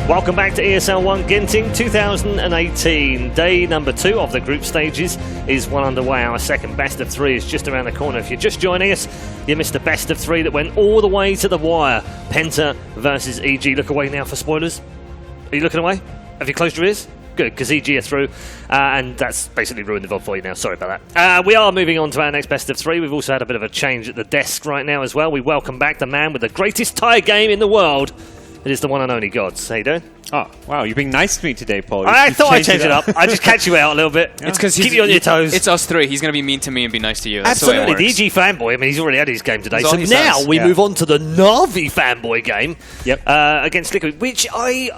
Welcome back to ESL One Genting 2018. Day number 2 of the group stages is well underway. Our second best of 3 is just around the corner. If you're just joining us, you missed the best of 3 that went all the way to the wire. Penta versus EG. Look away now for spoilers. Are you looking away? Have you closed your ears? Good, because EG are through, and that's basically ruined the VOD for you now. Sorry about that. We are moving on to our next best of 3. We've also had a bit of a change at the desk right now as well. We welcome back the man with the greatest tie game in the world. It is the one and only Gods. How you doing? Oh, wow, you're being nice to me today, Paul. I thought I'd change it up. I just catch you out a little bit. Yeah. It's because keep you on your toes. It's us 3. He's going to be mean to me and be nice to you. That's Absolutely. The EG fanboy. I mean, he's already had his game today. That's So now we move on to the Na'Vi fanboy game against Liquid, which I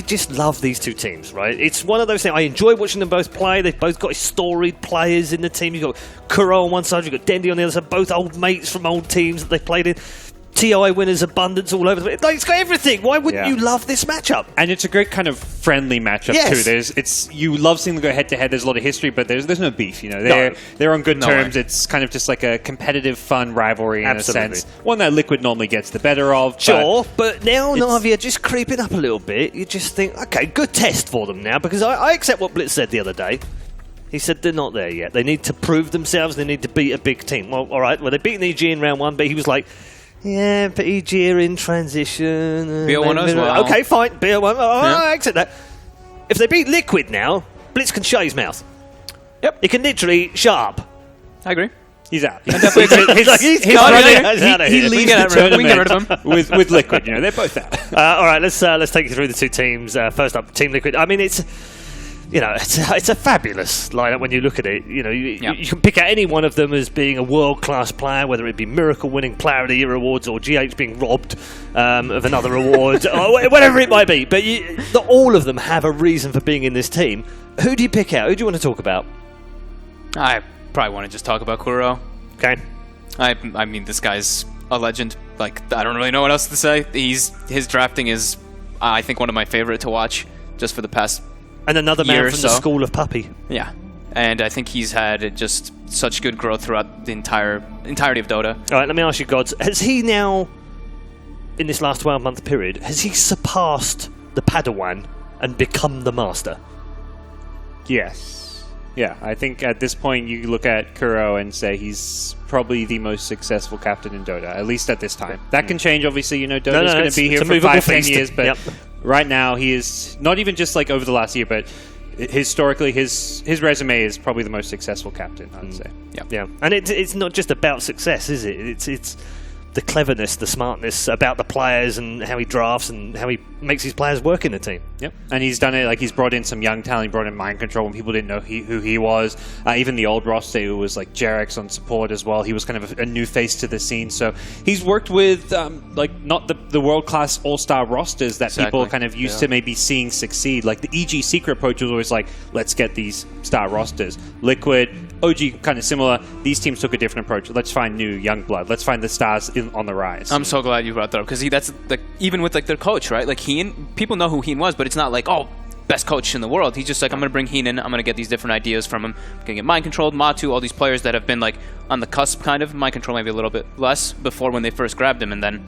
just love these two teams, right? It's one of those things. I enjoy watching them both play. They've both got storied players in the team. You've got Kuro on one side, you've got Dendi on the other side, both old mates from old teams that they played in. TI winners, abundance all over the place. It's got everything. Why wouldn't you love this matchup? And it's a great kind of friendly matchup too. You love seeing them go head to head. There's a lot of history, but there's no beef. You know, they're on good terms. It's kind of just like a competitive, fun rivalry in a sense. One that Liquid normally gets the better of. Sure, but now Na'Vi are just creeping up a little bit. You just think, okay, good test for them now, because I accept what Blitz said the other day. He said they're not there yet. They need to prove themselves. They need to beat a big team. Well, all right. Well, they beat EG in round 1, but he was like, yeah, but EG are in transition. BO1 as well. Okay, fine. BO1. I accept that. If they beat Liquid now, Blitz can shut his mouth. Yep. He can literally shut up. I agree. He's out. He leaves the tournament with Liquid. You know, they're both out. All right, let's take you through the two teams. First up, Team Liquid. I mean, it's a fabulous lineup when you look at it. You know, you can pick out any one of them as being a world-class player, whether it be Miracle winning Player of the Year awards or GH being robbed of another award, or whatever it might be. But all of them have a reason for being in this team. Who do you pick out? Who do you want to talk about? I probably want to just talk about Kuro. Okay. I mean, this guy's a legend. Like, I don't really know what else to say. His drafting is, I think, one of my favorite to watch just for the past. And another man from the school of Puppy. Yeah. And I think he's had just such good growth throughout the entirety of Dota. All right, let me ask you, Gods. Has he now, in this last 12-month period, has he surpassed the Padawan and become the Master? Yes. Yeah, I think at this point you look at Kuro and say he's probably the most successful captain in Dota, at least at this time. That can change, obviously. You know, Dota's going to be here for 5-10 years, but right now he is not even just like over the last year, but historically his resume is probably the most successul captain, I would say. Yeah. And it's not just about success, is it? It's the cleverness, the smartness about the players and how he drafts and how he makes his players work in the team. Yep, and he's done it, like he's brought in some young talent, he brought in Mind Control when people didn't know who he was. Even the old roster, who was like Jarex on support as well, he was kind of a new face to the scene. So he's worked with like not the world-class all-star rosters that people kind of used to maybe seeing succeed. Like the EG secret approach was always like, let's get these star rosters. Liquid, OG, kind of similar. These teams took a different approach. Let's find new young blood. Let's find the stars on the rise. I'm so glad you brought that up, because that's like, even with like their coach, right? Like Heen, people know who Heen was, but it's not like, oh, best coach in the world. He's just like, I'm going to bring Heen in. I'm going to get these different ideas from him. I'm going to get Mind Controlled, Matu, all these players that have been like on the cusp, kind of. Mind Control maybe a little bit less before when they first grabbed him, and then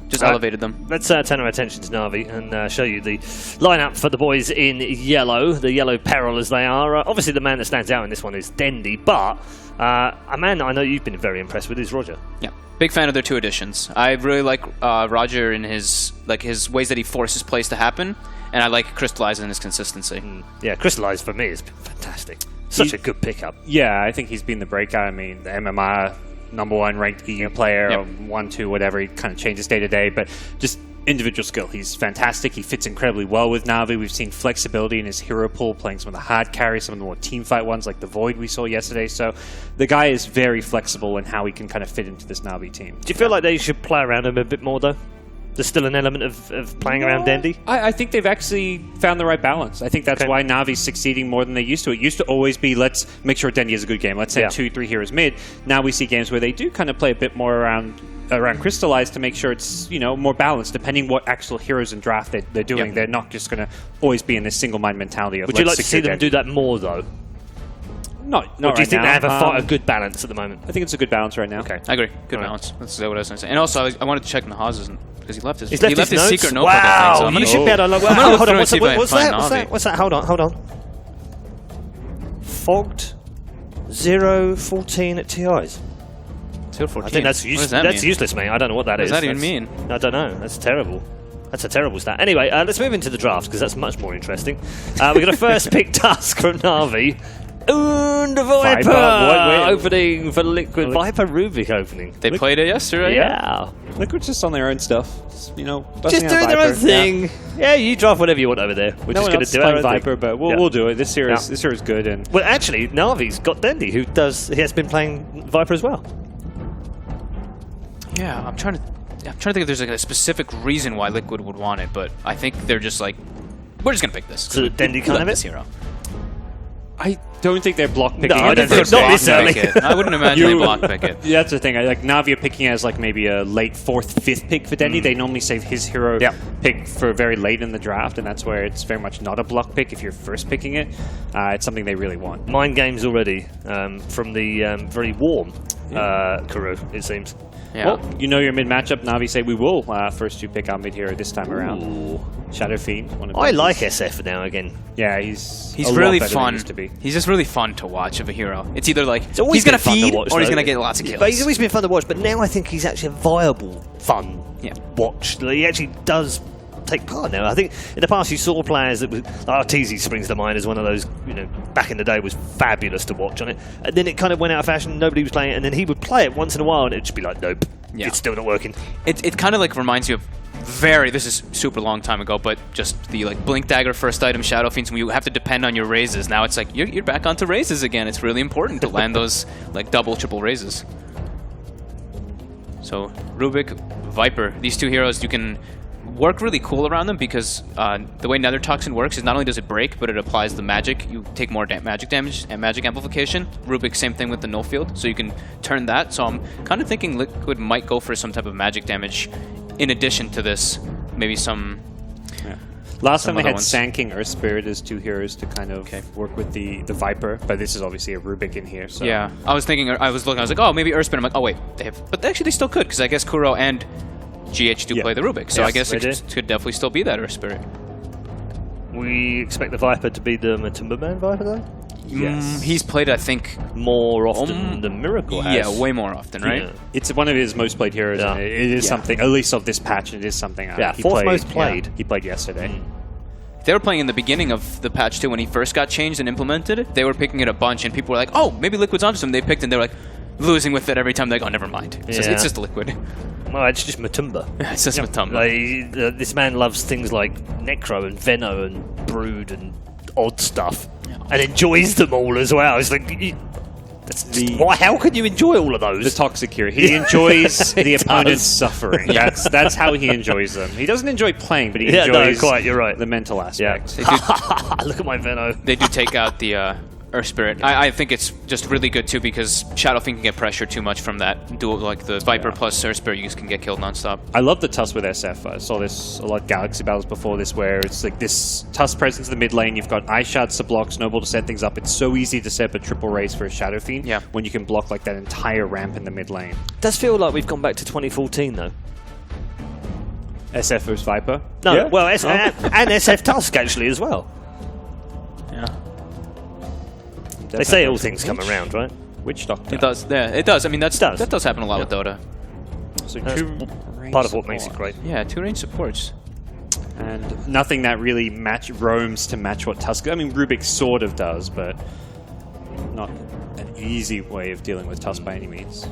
just elevated them. Let's turn our attention to Na'Vi and show you the lineup for the boys in yellow, the yellow peril as they are. Obviously, the man that stands out in this one is Dendi, but a man I know you've been very impressed with is Roger. Yeah, big fan of their 2 additions. I really like Roger in his ways that he forces plays to happen, and I like Crystallize in his consistency. Yeah, Crystallize for me is fantastic. Such a good pickup. Yeah, I think he's been the breakout. I mean, the MMR #1 ranked EU player, 1, 2, whatever. He kind of changes day to day, but just individual skill, he's fantastic. He fits incredibly well with Na'Vi. We've seen flexibility in his hero pool, playing some of the hard carries, some of the more team fight ones like the Void we saw yesterday. So the guy is very flexible in how he can kind of fit into this Na'Vi team. Do you feel like they should play around him a bit more, though? There's still an element of playing around Dendi? I think they've actually found the right balance. I think that's why Navi's succeeding more than they used to. It used to always be, let's make sure Dendi has a good game. Let's send 2-3 heroes mid. Now we see games where they do kind of play a bit more around Crystallize to make sure it's, more balanced, depending what actual heroes and draft they're doing. They're not just going to always be in this single mind mentality of, would you like to see them do that more, though? Not or do you think now. they have a good balance at the moment? I think it's a good balance right now. Okay, I agree. Good balance. That's what I was going to say. And also, I wanted to check in the houses, because he left his He's left his notes? secret notebook. Wow, I think, so I'm you gonna, should be able to unlock. I'm gonna Wow, look hold through on, and see if I can what's find that? What's Navi. that? What's that? Hold on. Fogged 014 at TIs. 014. I think that's useless, mate. I don't know what that is. What does that even mean? I don't know. That's terrible. That's a terrible stat. Anyway, let's move into the draft because that's much more interesting. We're going to first pick Tusk from Na'Vi. And Viper opening for Liquid. Viper Rubik opening. They played it yesterday. Yeah. Liquid's just on their own stuff. Just doing their own thing. Yeah, you draft whatever you want over there. We're just going to do our Viper, but we'll do it. This year is good. And well, actually, Na'Vi's got Dendi, who has been playing Viper as well. Yeah, I'm trying to think if there's like a specific reason why Liquid would want it, but I think they're just like, we're just gonna pick this. So Dendi kind of this hero. I don't think they're block picking. No, I don't think block this early. pick it. I wouldn't imagine they block pick it. Yeah, that's the thing. Like Na'Vi are picking as like maybe a late 4th, 5th pick for Dendi. They normally save his hero pick for very late in the draft, and that's where it's very much not a block pick if you're first picking it. It's something they really want. Mind games already from the very warm Kuru, it seems. Yeah. Well, you know your mid matchup. Navi say we will first to pick our mid hero this time around. Shadow Fiend. I like SF now again. Yeah, he's really fun. fun. He used to be. He's just really fun to watch of a hero. It's either like always he's gonna been fun to feed watch, or he's though. gonna get lots of kills. But he's always been fun to watch. But now I think he's actually a viable, fun watch. He actually does take part now. I think in the past you saw players that was Teasy springs to mind as one of those, back in the day was fabulous to watch on it, and then it kind of went out of fashion, nobody was playing it, and then he would play it once in a while and it'd just be like, nope, it's still not working. It kind of like reminds you of this is super long time ago, but just the like Blink Dagger first item Shadow Fiends when you have to depend on your raises. Now it's like you're back onto raises again. It's really important to land those like double, triple raises. So Rubik, Viper, these two heroes, you can work really cool around them because the way Nether Toxin works is not only does it break, but it applies the magic. You take more magic damage and magic amplification. Rubik, same thing with the null field, so you can turn that. So I'm kind of thinking Liquid might go for some type of magic damage in addition to this, maybe some... Yeah. Last time they had ones. Sand King, Earth Spirit as two heroes to kind of work with the Viper, but this is obviously a Rubik in here. So. Yeah, I was like, oh, maybe Earth Spirit. I'm like, oh wait, but actually they still could, because I guess Kuro and GH do play the Rubik, so I guess it could definitely still be that Earth Spirit. We expect the Viper to be the Matumba Man Viper though? Yes. He's played, I think, more often than Miracle has. Yeah, way more often, right? Yeah. It's one of his most played heroes. Yeah. And it is something, at least of this patch, it is something. He fourth played, most played. He played yesterday. They were playing in the beginning of the patch too when he first got changed and implemented. They were picking it a bunch, and people were like, "Oh, maybe Liquid's onto some." They picked, and they're like losing with it every time. They go, "Oh, never mind. It's just Liquid." Well, it's just Matumba. It's just Matumba. Like, this man loves things like Necro and Veno and Brood and odd stuff, and enjoys them all as well. It's like, how can you enjoy all of those? The toxic hero. He enjoys the opponent's suffering. That's how he enjoys them. He doesn't enjoy playing, but he enjoys you're right. the mental aspect. Look at my Veno. They do take out the Earth Spirit. I think it's just really good too because Shadow Fiend can get pressure too much from that duel, like the Viper plus Earth Spirit. You just can get killed nonstop. I love the Tusk with SF. I saw this a lot of Galaxy battles before this, where it's like this Tusk presence in the mid lane. You've got Ice Shards to block, Snowball to set things up. It's so easy to set up a triple raise for a Shadow Fiend when you can block like that entire ramp in the mid lane. It does feel like we've gone back to 2014 though. SF versus Viper? No, well, and SF Tusk actually as well. Yeah. They say all things come around, right? Witch Doctor. It does. Yeah, it does. I mean, that does happen a lot with Dota. So part of what makes it great. Yeah, 2 range supports. And nothing that really roams to match what Tusk... I mean, Rubik sort of does, but not an easy way of dealing with Tusk by any means.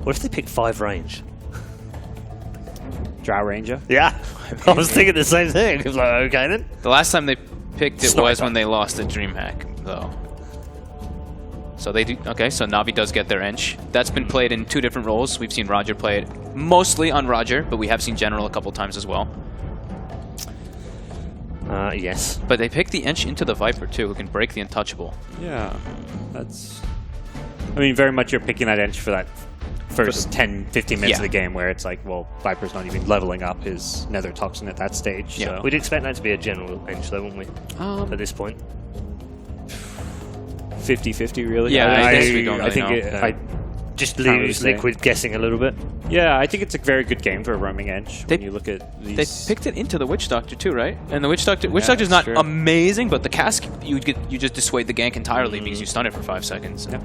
What if they pick 5 range? Drow Ranger? Yeah. I was thinking the same thing. I was like, okay then. The last time they picked it was when they lost at DreamHack, though. So they do. Okay, so Na'Vi does get their Ench. That's been played in 2 different roles. We've seen Roger play it mostly on Roger, but we have seen General a couple times as well. Yes. But they picked the Ench into the Viper too, who can break the Untouchable. Yeah, that's... I mean, very much you're picking that Ench for that first 10-15 minutes of the game where it's like, well, Viper's not even leveling up his Nether Toxin at that stage. Yeah, so. we'd expect that to be a general Ench though, wouldn't we? At this point. 50-50 really? Yeah, I guess we don't really I think know. Just Can't really leaves say. Liquid guessing a little bit. Yeah, I think it's a very good game for a roaming edge. When you look at They these. picked it into the Witch Doctor too, right? And the Witch Doctor's that's not true. amazing, but the cask you just dissuade the gank entirely because you stun it for 5 seconds. Yep.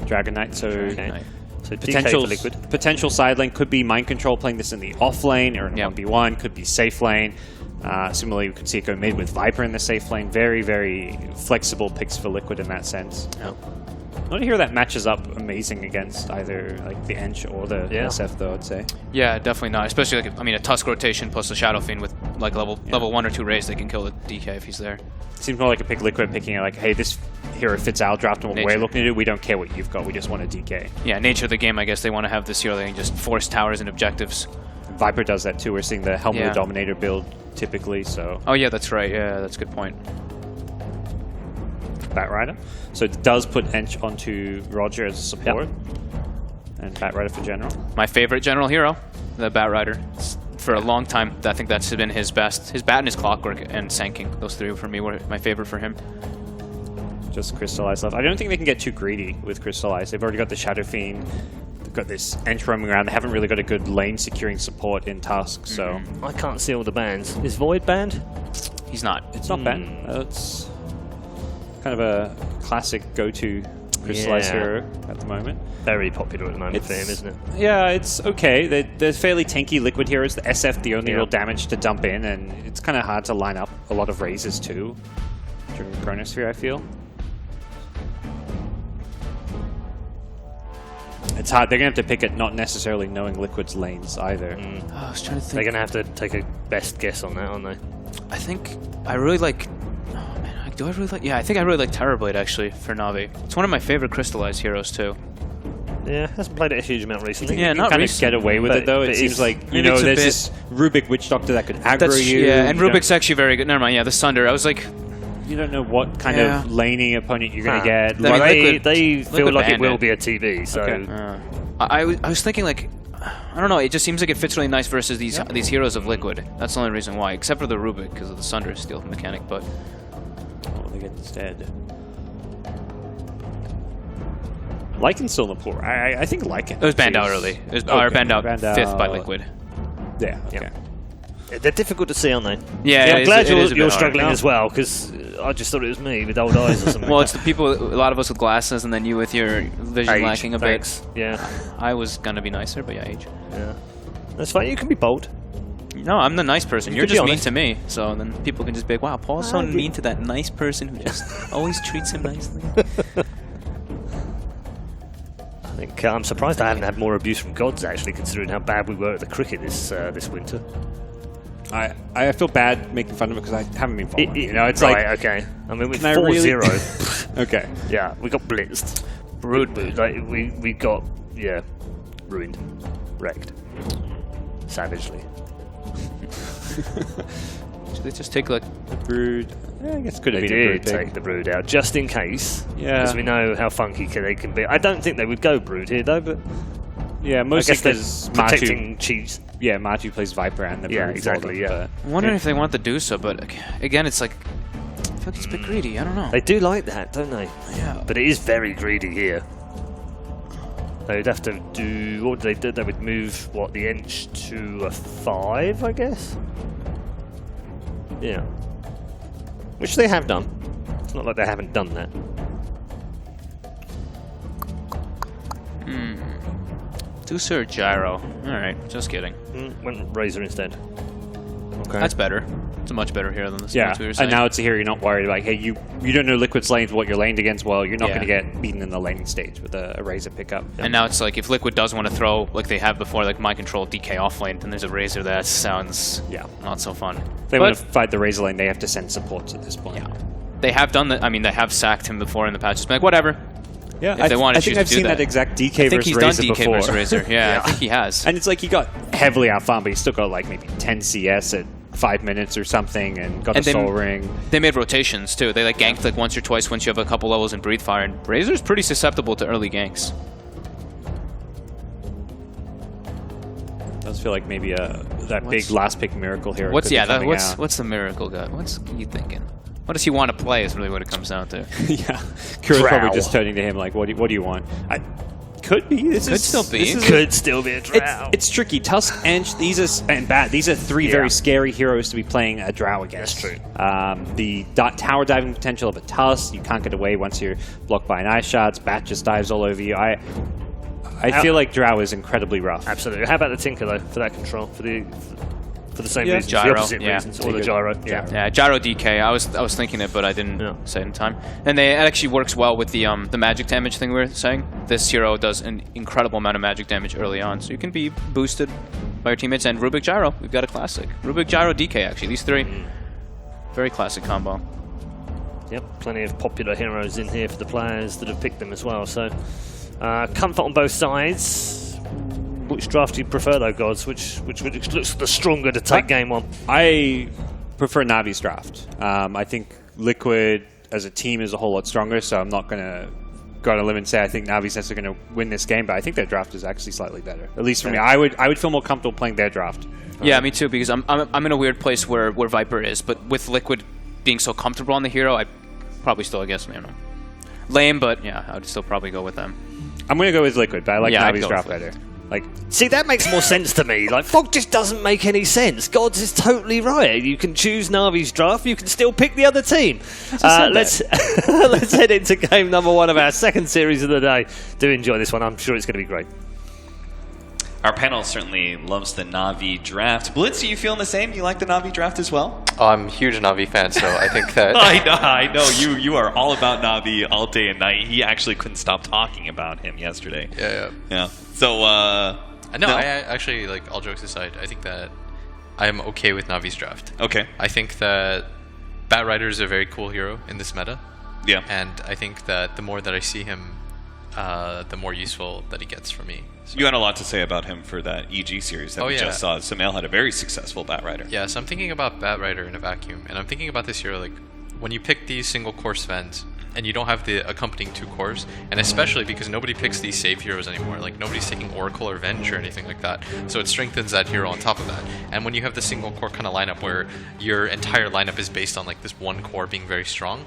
Dragon Knight, so Knight. So DK for Liquid. potential side lane could be Mind Control playing this in the off lane or in Yep. 1v1, could be safe lane. Similarly, we could see it go mid with Viper in the safe lane. Very, very flexible picks for Liquid in that sense. Yep. Not a hero that matches up amazing against either like the Ench or the SF, though, I'd say. Yeah, definitely not. Especially like a Tusk rotation plus a Shadow Fiend with like level 1 or 2 raise, they can kill the DK if he's there. Seems more like a pick Liquid picking it like, hey, this hero fits our draft and what we're looking to do. We don't care what you've got. We just want a DK. Yeah, nature of the game, I guess they want to have this hero that can just force towers and objectives. Viper does that too. We're seeing the Helmet of Dominator build typically, so... Oh yeah, that's right. Yeah, that's a good point. Batrider. So it does put Ench onto Roger as a support. And Batrider for general. My favorite general hero, the Batrider. For a long time, I think that's been his best. His Bat and his Clockwork and Sanking. Those 3 for me were my favorite for him. Just Crystallize left. I don't think they can get too greedy with Crystallize. They've already got the Shadow Fiend. They've got this Ench roaming around. They haven't really got a good lane securing support in Tusk, so... I can't see all the bans. Is Void banned? He's not. It's not bad. It's kind of a classic go-to Crystallize hero at the moment. Very popular at the moment for him, isn't it? Yeah, it's okay. They're fairly tanky Liquid heroes. The SF, the only real damage to dump in, and it's kind of hard to line up a lot of raises too during Chronosphere, I feel. It's hard. They're going to have to pick it not necessarily knowing Liquid's lanes either. Oh, I was trying to think. They're going to have to take a best guess on that, aren't they? I think I really like... Oh man, do I really like... Yeah, I think I really like Terrorblade actually for Navi. It's one of my favorite Crystallized heroes too. Yeah, hasn't played it a huge amount recently. Yeah, not kind recently. of get away with it though. It seems like, you know, there's this Rubik Witch Doctor that could aggro you. Yeah, and Rubik's actually very good. Never mind, yeah, the Sunder. I was like... You don't know what kind of laning opponent you're going to get. Well, Liquid- they feel Liquid like it banned will it. be a TV, so... Okay. I was thinking like... I don't know, it just seems like it fits really nice versus these heroes of Liquid. That's the only reason why, except for the Rubik, because of the Sunder steal mechanic, but... What will they get instead? Lycan's still in the pool. I think Lycan. It was banned out early. It was, or banned out 5th by Liquid. Yeah, okay. They're difficult to see, aren't they? Yeah, I'm glad it is a bit you're hard. struggling as well, because I just thought it was me with old eyes or something. Well, it's the people, a lot of us with glasses, and then you with your vision Age, lacking a thanks. bit. Yeah. I was gonna be nicer, but yeah, age. Yeah. That's fine, you can be bold. No, I'm the nice person. You're can be just mean honest. to me. So then people can just be like, wow, Paul's so mean to that nice person who just always treats him nicely. I think I'm surprised I haven't had more abuse from gods, actually, considering how bad we were at the cricket this winter. I feel bad making fun of it because I haven't been following. You know, it's right, like okay. I mean, with Can I really- 4-0, okay. yeah, we got blitzed. Rude, like we got ruined, wrecked, savagely. Should they just take like The Brood. I guess could have They been a did Brood take pick. the Brood out just in case, Yeah. because we know how funky they can be. I don't think they would go Brood here though, but Yeah, I mostly guess they're because protecting cheese. Yeah, Matu plays Viper and the Brood. Yeah, for exactly, them, yeah. I'm wondering if they want to do so, but again, it's like I feel like it's a bit greedy. I don't know. They do like that, don't they? Yeah. But it is very greedy here. They'd have to do... What would they do? They would move, what, the inch to a 5, I guess? Yeah. Which they have done. It's not like they haven't done that. Deucer or Gyro? Alright, just kidding. Went Razor instead. Okay. That's better. It's a much better hero than this. Yeah, what we were and saying. now it's a hero you're not worried like, hey, you don't know Liquid's lanes, what you're laned against. Well, you're not going to get beaten in the laning stage with a Razor pickup. And now it's like if Liquid does want to throw like they have before, like Mind Control DK offlane, then there's a Razor that sounds not so fun. If they want to fight the Razor lane, they have to send supports at this point. Yeah, they have done that. I mean, they have sacked him before in the patch. Just been like whatever. Yeah, If they want to I think choose I've to do seen that. that exact DK I think versus he's done Razor DK before. versus Razor. Yeah, I think he has. And it's like he got heavily outfarmed, but he still got like maybe 10 CS at 5 minutes or something, and got a soul ring. They made rotations too. They like ganked like once or twice once you have a couple levels in Breathe Fire, and Razor's pretty susceptible to early ganks. Does feel like maybe that big last pick miracle hero. What's could be coming out. what's the miracle guy? What's you thinking? What does he want to play is really what it comes down to. Yeah, Kura's probably just turning to him like, what do you want? Could be. Could still be. Could still be a Drow. It's tricky. Tusk and Bat. These are three very scary heroes to be playing a Drow against. That's true. The tower diving potential of a Tusk, you can't get away once you're blocked by an Ice Shards. Bat just dives all over you. I feel like Drow is incredibly rough. Absolutely. How about the Tinker though for that control for the same reasons, Gyro, the opposite reasons, or the Gyro? Yeah, Gyro DK. I was thinking it, but I didn't say it in time. And it actually works well with the magic damage thing we were saying. This hero does an incredible amount of magic damage early on, so you can be boosted by your teammates. And Rubik Gyro, we've got a classic. Rubik Gyro DK, actually. These three, very classic combo. Yep, plenty of popular heroes in here for the players that have picked them as well. So, comfort on both sides. Which draft do you prefer, though, Gods? Which looks the stronger to take game on? I prefer Navi's draft. I think Liquid as a team is a whole lot stronger, so I'm not going to go on a limb and say I think Navi's necessarily going to win this game, but I think their draft is actually slightly better. At least for me. I would feel more comfortable playing their draft. Yeah, me too, because I'm in a weird place where Viper is, but with Liquid being so comfortable on the hero, I probably still, I guess, lame, but yeah, I would still probably go with them. I'm going to go with Liquid, but I like Navi's draft better. See, that makes more sense to me. Fog just doesn't make any sense. Gods is totally right. You can choose Navi's draft, you can still pick the other team. Let's head into game number 1 of our second series of the day. Do enjoy this one. I'm sure it's going to be great. Our panel certainly loves the Na'Vi draft. Blitz, are you feeling the same? You like the Na'Vi draft as well? Oh, I'm a huge Na'Vi fan, so I think that... I know. You are all about Na'Vi all day and night. He actually couldn't stop talking about him yesterday. Yeah. So, No, I actually, all jokes aside, I think that I am okay with Na'Vi's draft. Okay. I think that Bat Rider is a very cool hero in this meta. Yeah. And I think that the more that I see him, the more useful that he gets for me. So you had a lot to say about him for that EG series that we just saw. Sumail had a very successful Bat Rider. Yeah, so I'm thinking about Bat Rider in a vacuum, and I'm thinking about this hero, when you pick these single core Svens, and you don't have the accompanying 2 cores, and especially because nobody picks these save heroes anymore, nobody's taking Oracle or Venge or anything like that, so it strengthens that hero on top of that. And when you have the single core kind of lineup where your entire lineup is based on this one core being very strong,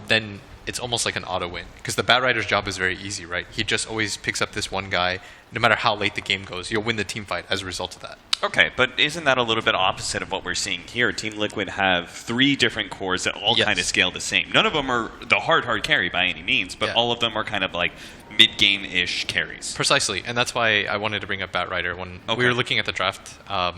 then it's almost like an auto win, because the Bat Rider's job is very easy, right? He just always picks up this one guy. No matter how late the game goes, you'll win the team fight as a result of that. Okay, but isn't that a little bit opposite of what we're seeing here? Team Liquid have 3 different cores that all kind of scale the same. None of them are the hard carry by any means, but all of them are kind of mid-game-ish carries. Precisely, and that's why I wanted to bring up Bat Rider. When we were looking at the draft for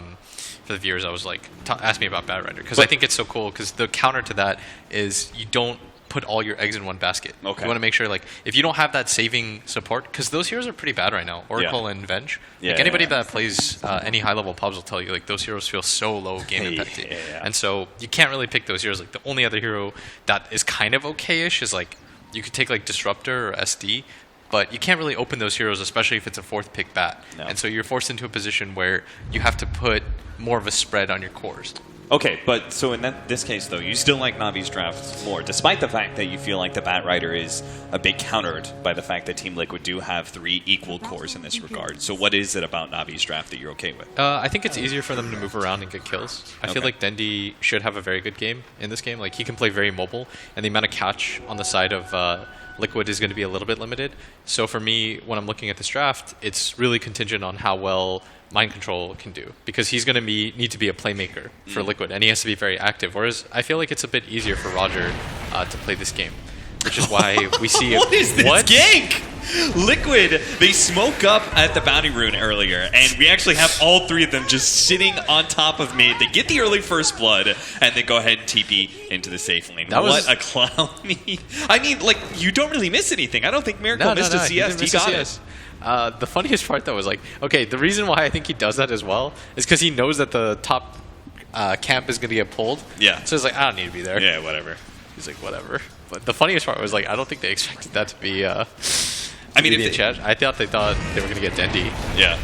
the viewers, I was ask me about Bat Rider, because I think it's so cool, because the counter to that is you don't put all your eggs in one basket. Okay. You want to make sure, if you don't have that saving support, because those heroes are pretty bad right now, Oracle and Venge. Anybody that plays any high-level pubs will tell you, those heroes feel so low game impacted. And so you can't really pick those heroes. The only other hero that is kind of okay-ish is, you could take, Disruptor or SD, but you can't really open those heroes, especially if it's a 4th pick bat. No. And so you're forced into a position where you have to put more of a spread on your cores. Okay, but so in this case, though, you still like Navi's draft more, despite the fact that you feel like the Bat Rider is a bit countered by the fact that Team Liquid do have 3 equal cores in this regard. So what is it about Navi's draft that you're okay with? I think it's easier for them to move around and get kills. I feel like Dendi should have a very good game in this game. He can play very mobile, and the amount of catch on the side of Liquid is going to be a little bit limited. So for me, when I'm looking at this draft, it's really contingent on how well Mind Control can do, because he's going to need to be a playmaker for Liquid, and he has to be very active, whereas I feel like it's a bit easier for Roger to play this game, which is why we see What is this gank? Liquid, they smoke up at the Bounty Rune earlier, and we actually have all 3 of them just sitting on top of mid. They get the early first blood, and then go ahead and TP into the safe lane. What a clowny. I mean, you don't really miss anything. I don't think Miracle missed a CS. He got it. The funniest part, though, was the reason why I think he does that as well is because he knows that the top camp is going to get pulled. Yeah. So he's I don't need to be there. Yeah, whatever. He's whatever. But the funniest part was, I don't think they expected that to be... I mean, I thought they were going to get Dendi. Yeah.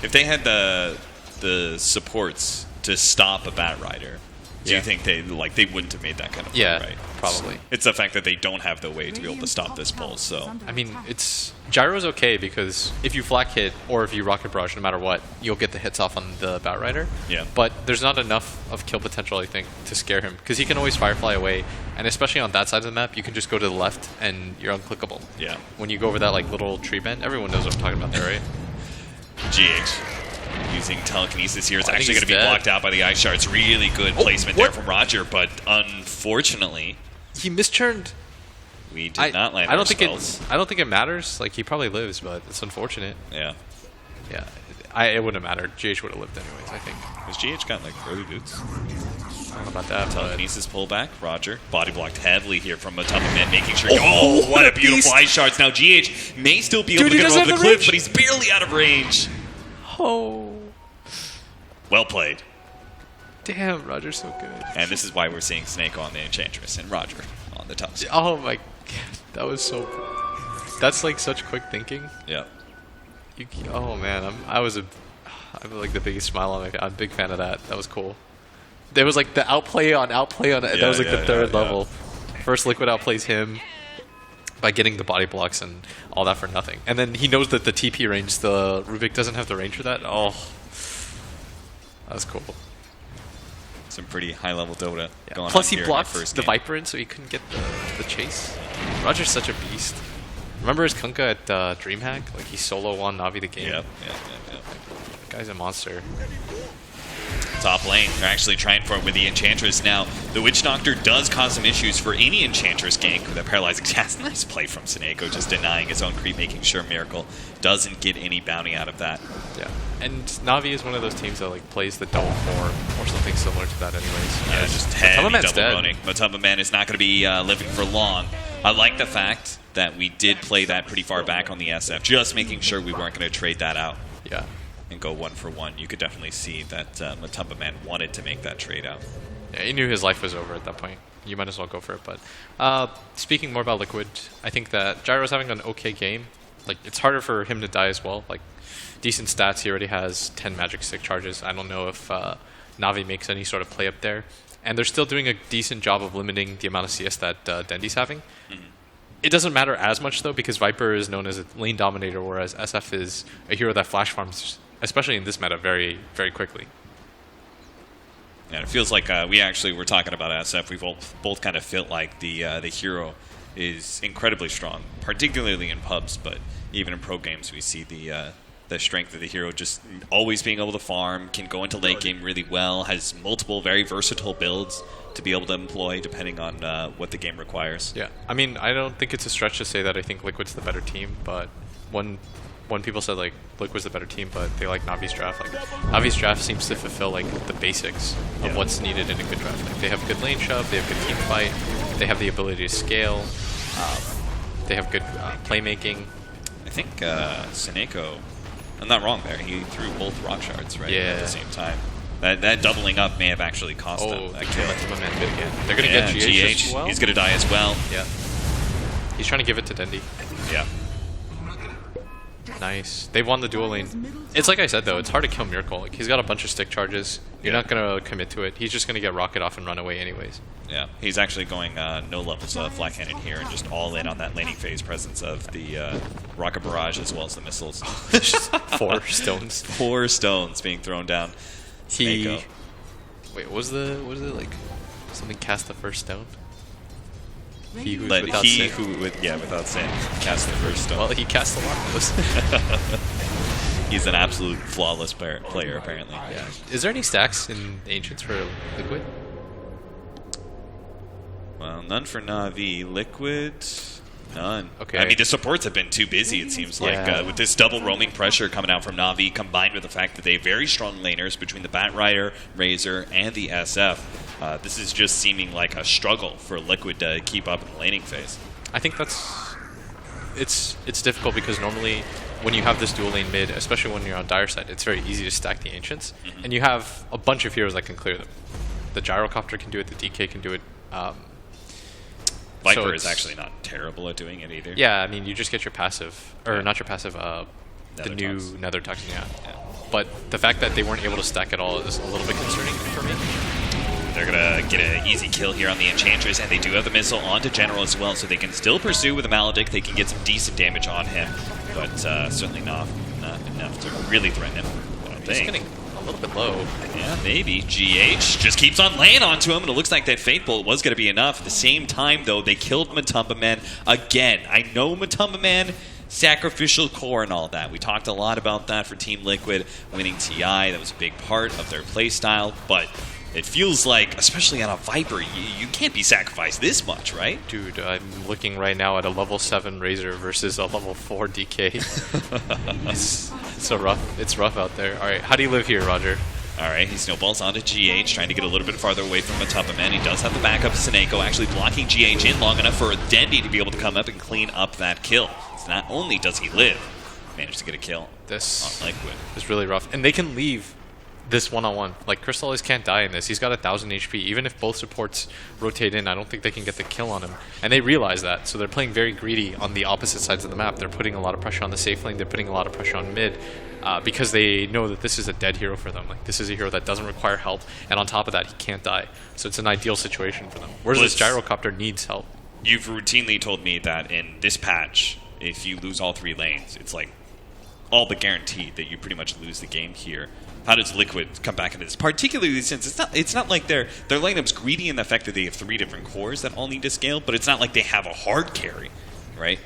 If they had the supports to stop a Bat Rider, Do you think they wouldn't have made that kind of play, right? Probably. It's the fact that they don't have the way to be able to stop this pulse. So I mean, it's gyro's okay because if you flak hit or if you rocket barrage, no matter what, you'll get the hits off on the Batrider. Yeah. But there's not enough of kill potential, I think, to scare him because he can always Firefly away, and especially on that side of the map, you can just go to the left and you're unclickable. Yeah. When you go over that like little tree bend, everyone knows what I'm talking about there, right? GH using telekinesis here is I think actually he's going to be dead. blocked out by the ice shards. Really good placement there from Roger, but unfortunately, He mischurned. we did not land. I don't our think spells. I don't think it matters. Like he probably lives, but it's unfortunate. Yeah. Yeah. It wouldn't have mattered. GH would have lived anyways, I think. Has GH got like early boots? I don't know about that, but Telekinesis pullback. Roger. Body blocked heavily here from Matamba Man, making sure. Oh, what a beautiful ice shards. Now GH may still be able to he get doesn't over the have the cliff, range. but he's barely out of range. oh, Well played. damn, Roger's so good. And this is why we're seeing Snake on the Enchantress and Roger on the top side. Oh my god, that was so. That's like such quick thinking. Yeah. Oh man, I'm like the biggest smile on my face. I'm a big fan of that. That was cool. There was like the outplay on that was like the third level. First Liquid outplays him by getting the body blocks and all that for nothing. And then he knows that the TP range, the Rubik doesn't have the range for that. Oh, that was cool. Some pretty high level Dota going Plus on he here in our blocked first the game. Viper in so he couldn't get the chase. Roger's such a beast. Remember his Kunkka at DreamHack? Like he solo won Navi the game. Yep. That guy's a monster. Top lane, they're actually trying for it with the Enchantress now. The Witch Doctor does cause some issues for any Enchantress gank with a paralyzing cast. Nice play from Sineko, just denying his own creep, making sure Miracle doesn't get any bounty out of that. Yeah, and Navi is one of those teams that like plays the double form or something similar to that, anyways. Yeah, just heavy Matamba Man's double dead. running. Matamba Man is not going to be living for long. I like the fact that we did play that pretty far back on the SF, just making sure we weren't going to trade that out Yeah, and go 1-for-1. You could definitely see that Matamba Man wanted to make that trade out. yeah, he knew his life was over at that point. You might as well go for it. But speaking more about Liquid, I think that Gyro's having an okay game. Like it's harder for him to die as well. Like decent stats. He already has 10 magic stick charges. I don't know if Navi makes any sort of play up there. And they're still doing a decent job of limiting the amount of CS that Dendi's having. It doesn't matter as much though because Viper is known as a lane dominator, whereas SF is a hero that flash farms, especially in this meta, very, very quickly. And it feels like we actually were talking about SF. We both kind of felt like the hero is incredibly strong, particularly in pubs, but even in pro games we see the strength of the hero just always being able to farm, can go into late game really well, has multiple very versatile builds to be able to employ depending on what the game requires. Yeah, I mean, I don't think it's a stretch to say that I think Liquid's the better team, but when people said like Liquid's the better team, but they like Navi's draft, like Navi's draft seems to fulfill like the basics of what's needed in a good draft. Like they have good lane shove, they have good team fight, they have the ability to scale, they have good playmaking. I think Sineko, I'm not wrong there, he threw both rock shards right at the same time. That doubling up may have actually cost them that kill. Matamba Man good again. They're going to get GH as well. He's going to die as well. Yeah. He's trying to give it to Dendi. Yeah. Nice. They won the dual lane. It's like I said, though. It's hard to kill Miracle. Like, he's got a bunch of stick charges. You're not going to commit to it. He's just going to get rocket off and run away anyways. Yeah. He's actually going no levels flat-handed here and just all in on that laning phase presence of the rocket barrage as well as the missiles. 4 stones. 4 stones being thrown down. Snako. Wait, was it like something cast the first stone? He who Let without he sin. who, without sin, cast the first stone. Well, he cast a lot of those. He's an absolute flawless player apparently. Yeah. Is there any stacks in Ancients for Liquid? Well, none for Na'Vi. Liquid, none. Okay. I mean, the supports have been too busy, it seems like, with this double roaming pressure coming out from Na'Vi, combined with the fact that they have very strong laners between the Batrider, Razor, and the SF. This is just seeming like a struggle for Liquid to keep up in the laning phase. I think it's difficult because normally when you have this dual lane mid, especially when you're on dire side, it's very easy to stack the Ancients, and you have a bunch of heroes that can clear them. The Gyrocopter can do it, the DK can do it. Viper So is actually not terrible at doing it either. Yeah, I mean, you just get your passive, or not your passive, the Nether new Toxin. Nether Toxin, yeah. But the fact that they weren't able to stack at all is a little bit concerning for me. they're going to get an easy kill here on the Enchantress, and they do have the missile onto General as well, so they can still pursue with the Maledict. They can get some decent damage on him, but certainly not enough to really threaten him, I don't think. He's getting a little bit low. Yeah, maybe. GH just keeps on laying onto him, and it looks like that Fate Bolt was going to be enough. At the same time, though, they killed Matumba Man again. I know Matumba Man, sacrificial core and all that. We talked a lot about that for Team Liquid winning TI. That was a big part of their playstyle, but it feels like, especially on a Viper, you can't be sacrificed this much, right? Dude, I'm looking right now at a level 7 Razor versus a level 4 DK. It's so rough. It's rough out there. All right, how do you live here, Roger? All right, he snowballs onto GH, trying to get a little bit farther away from Matumba Man. He does have the backup of Seneko, actually blocking GH in long enough for Dendy to be able to come up and clean up that kill. So not only does he live, managed to get a kill on Liquid. Is really rough. And they can leave this one-on-one. Like, Crystallis can't die in this. He's got 1,000 HP. Even if both supports rotate in, I don't think they can get the kill on him. And they realize that, so they're playing very greedy on the opposite sides of the map. They're putting a lot of pressure on the safe lane. They're putting a lot of pressure on mid because they know that this is a dead hero for them. Like, this is a hero that doesn't require help, and on top of that, he can't die. So it's an ideal situation for them. Whereas this Gyrocopter needs help. You've routinely told me that in this patch, if you lose all 3 lanes, it's like all but guaranteed that you pretty much lose the game here. How does Liquid come back into this? Particularly since it's not like their lineup's greedy in the fact that they have 3 different cores that all need to scale, but it's not like they have a hard carry, right?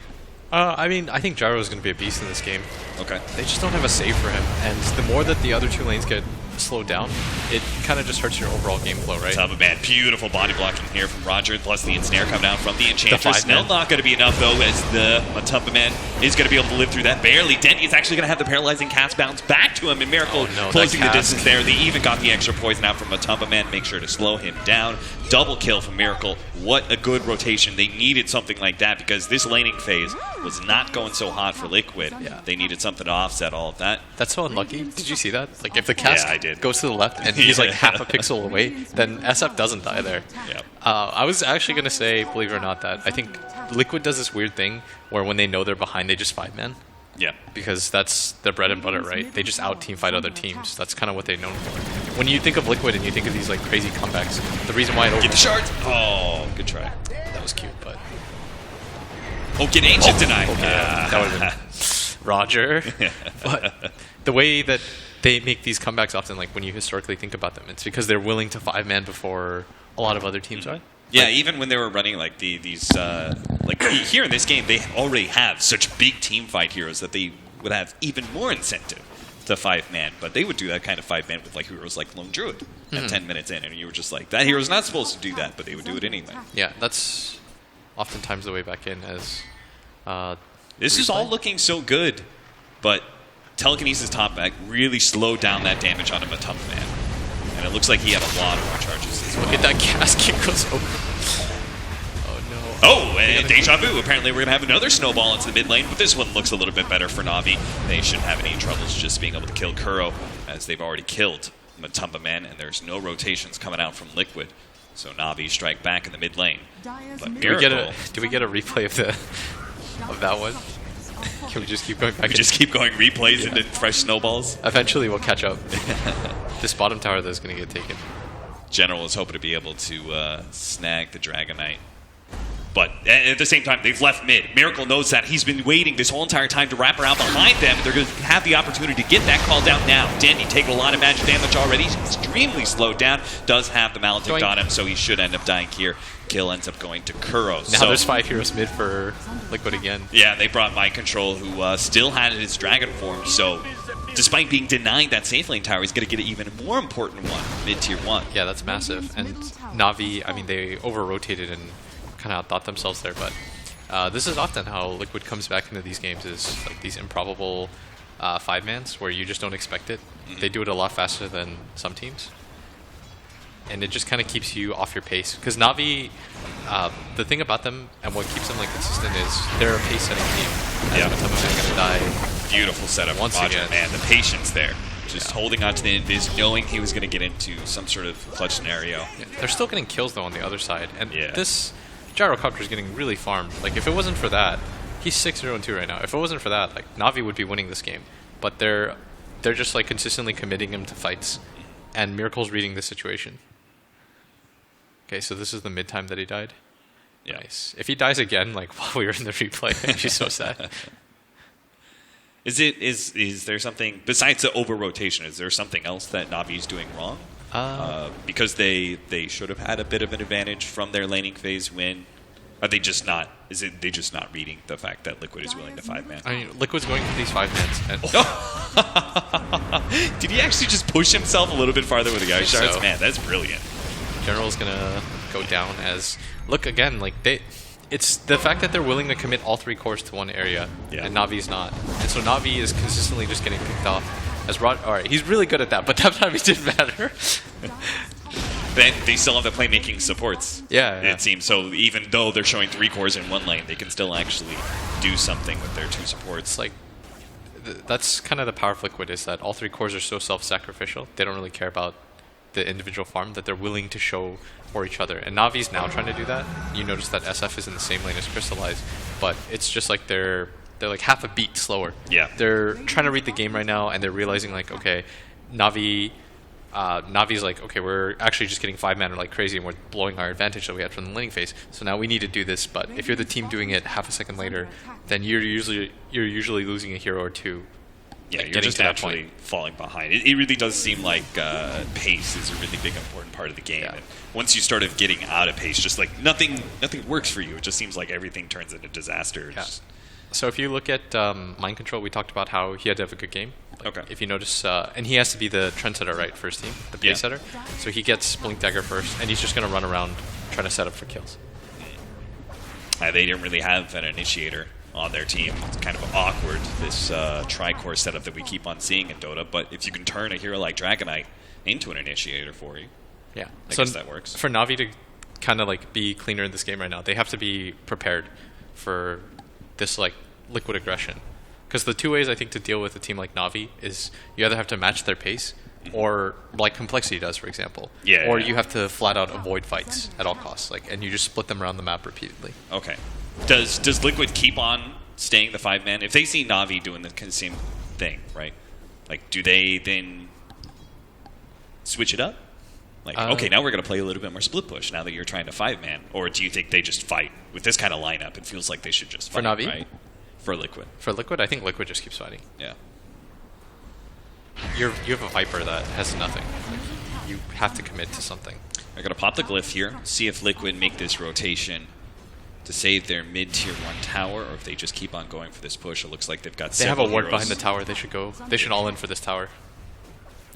I mean, I think Gyro is going to be a beast in this game. Okay. They just don't have a save for him, and the more that the other 2 lanes get slowed down, it kind of just hurts your overall game flow, right? Matumba Man, beautiful body blocking here from Roger, plus the ensnare come down from the Enchantress. Still 5-man. not going to be enough, though, as the Matumba Man is going to be able to live through that barely. Dendy is actually going to have the paralyzing cast bounce back to him, and Miracle closing the distance there. They even got the extra poison out from Matumba Man, make sure to slow him down. Double kill from Miracle. What a good rotation. They needed something like that because this laning phase was not going so hot for Liquid. Yeah. They needed something to offset all of that. That's so unlucky. Did you see that? Like, if the cast I did. goes to the left and he's like half a pixel away, then SF doesn't die there. Yep. I was actually going to say, believe it or not, that I think Liquid does this weird thing where when they know they're behind, they just 5-man. Yeah. Because that's their bread and butter, right? They just out-team fight other teams. That's kind of what they're known for. When you think of Liquid and you think of these like crazy comebacks, the reason why it Get the shards. Oh, good try. that was cute, but Oh, get Ancient tonight. okay, that would have been Roger. But the way that they make these comebacks often, like when you historically think about them, it's because they're willing to 5-man before a lot of other teams are. Yeah, even when they were running like these like here in this game, they already have such big team fight heroes that they would have even more incentive to 5-man. But they would do that kind of 5-man with like heroes like Lone Druid at 10 minutes in, and you were just like, that hero's not supposed to do that, but they would do it anyway. Yeah, that's oftentimes the way back in as. This is all looking so good, but Telekinesis top back really slowed down that damage on a Matumba Man. And it looks like he had a lot of more charges as well. Look at that casket goes over. Oh no. Oh, and Deja Vu. Apparently we're going to have another snowball into the mid lane, but this one looks a little bit better for Na'Vi. They shouldn't have any troubles just being able to kill Kuro, as they've already killed Matumba Man, and there's no rotations coming out from Liquid. So Na'Vi strike back in the mid lane. But Do we get a replay of that one? Can we just keep going back? We just keep going replays into fresh snowballs. Eventually we'll catch up. This bottom tower that's going to get taken. General is hoping to be able to snag the Dragon Knight. But at the same time, they've left mid. Miracle knows that. He's been waiting this whole entire time to wrap around behind them. They're going to have the opportunity to get that call down now. Dandy taking a lot of magic damage already. He's extremely slowed down. Does have the Maledict on him, so he should end up dying here. Kill ends up going to Kuro. Now there's 5 heroes mid for Liquid again. Yeah, they brought Mind Control, who still had his dragon form, so despite being denied that safe lane tower, he's going to get an even more important one, mid-tier 1. Yeah, that's massive. And Na'Vi, I mean, they over-rotated and kind of outthought themselves there, but this is often how Liquid comes back into these games, is like these improbable 5-mans where you just don't expect it. They do it a lot faster than some teams. And it just kind of keeps you off your pace. Because Na'Vi, the thing about them and what keeps them like consistent is they're a pace-setting team. Yeah. Matumba Man gonna die. Beautiful setup Once Roger, again. man. The patience there. Just holding on to the invis, knowing he was going to get into some sort of clutch scenario. Yeah. They're still getting kills though on the other side. And Yeah. this Gyrocopter is getting really farmed. Like if it wasn't for that, he's 6-0-2 right now. If it wasn't for that, like Na'Vi would be winning this game. But they're just like consistently committing him to fights. And Miracle's reading the situation. Okay, so this is the mid time that he died. Yeah. Nice. If he dies again, like while we were in the replay, it'd be so sad. Is there something besides the over rotation? Is there something else that Navi's doing wrong? Because they should have had a bit of an advantage from their laning phase win. Are they just not? Is it they just not reading the fact that Liquid is willing to 5-man? I mean, Liquid's going for these 5-mans. And Did he actually just push himself a little bit farther with the ice shards? So. Man, that's brilliant. General's gonna go down as look again. Like it's the fact that they're willing to commit all 3 cores to one area, and Navi's not. And so Navi is consistently just getting picked off. As Rod, all right, he's really good at that, but that time it didn't matter. Then they still have the playmaking supports. Yeah. It seems so. Even though they're showing 3 cores in one lane, they can still actually do something with their 2 supports. It's like that's kind of the power of Liquid is that all 3 cores are so self-sacrificial. They don't really care about the individual farm that they're willing to show for each other. And Navi's now trying to do that. You notice that SF is in the same lane as Crystallize, but it's just like they're like half a beat slower. Yeah. They're trying to read the game right now, and they're realizing like, okay, Navi's like, okay, we're actually just getting 5-man like crazy, and we're blowing our advantage that we had from the laning phase. So now we need to do this. But if you're the team doing it half a second later, then you're usually losing a hero or 2. Yeah, you're just actually falling behind. It really does seem like pace is a really big important part of the game. Yeah. And once you started getting out of pace, just like nothing works for you. It just seems like everything turns into disaster. Yeah. So if you look at Mind Control, we talked about how he had to have a good game. Like Okay. If you notice, and he has to be the trendsetter, right, first team, the pace setter. So he gets Blink Dagger first, and he's just going to run around trying to set up for kills. They didn't really have an initiator on their team. It's kind of awkward, this tri-core setup that we keep on seeing in Dota. But if you can turn a hero like Dragonite into an initiator for you, Yeah. I guess that works. For Navi to kind of like be cleaner in this game right now, they have to be prepared for this like Liquid aggression. Because the 2 ways I think to deal with a team like Navi is you either have to match their pace, or like Complexity does, for example. Or you have to flat out avoid fights at all costs, like, and you just split them around the map repeatedly. Okay. Does Liquid keep on staying the 5-man? If they see Navi doing the same thing, right? Like, do they then switch it up? Like, okay, now we're going to play a little bit more split push now that you're trying to 5-man. Or do you think they just fight? With this kind of lineup, it feels like they should just fight, For Navi? right? For Liquid. For Liquid, I think Liquid just keeps fighting. Yeah. You have a Viper that has nothing. You have to commit to something. They're going to pop the glyph here, see if Liquid make this rotation to save their mid-tier 1 tower, or if they just keep on going for this push. It looks like they've got They have a several ward heroes. behind the tower. They should go. They should all in for this tower.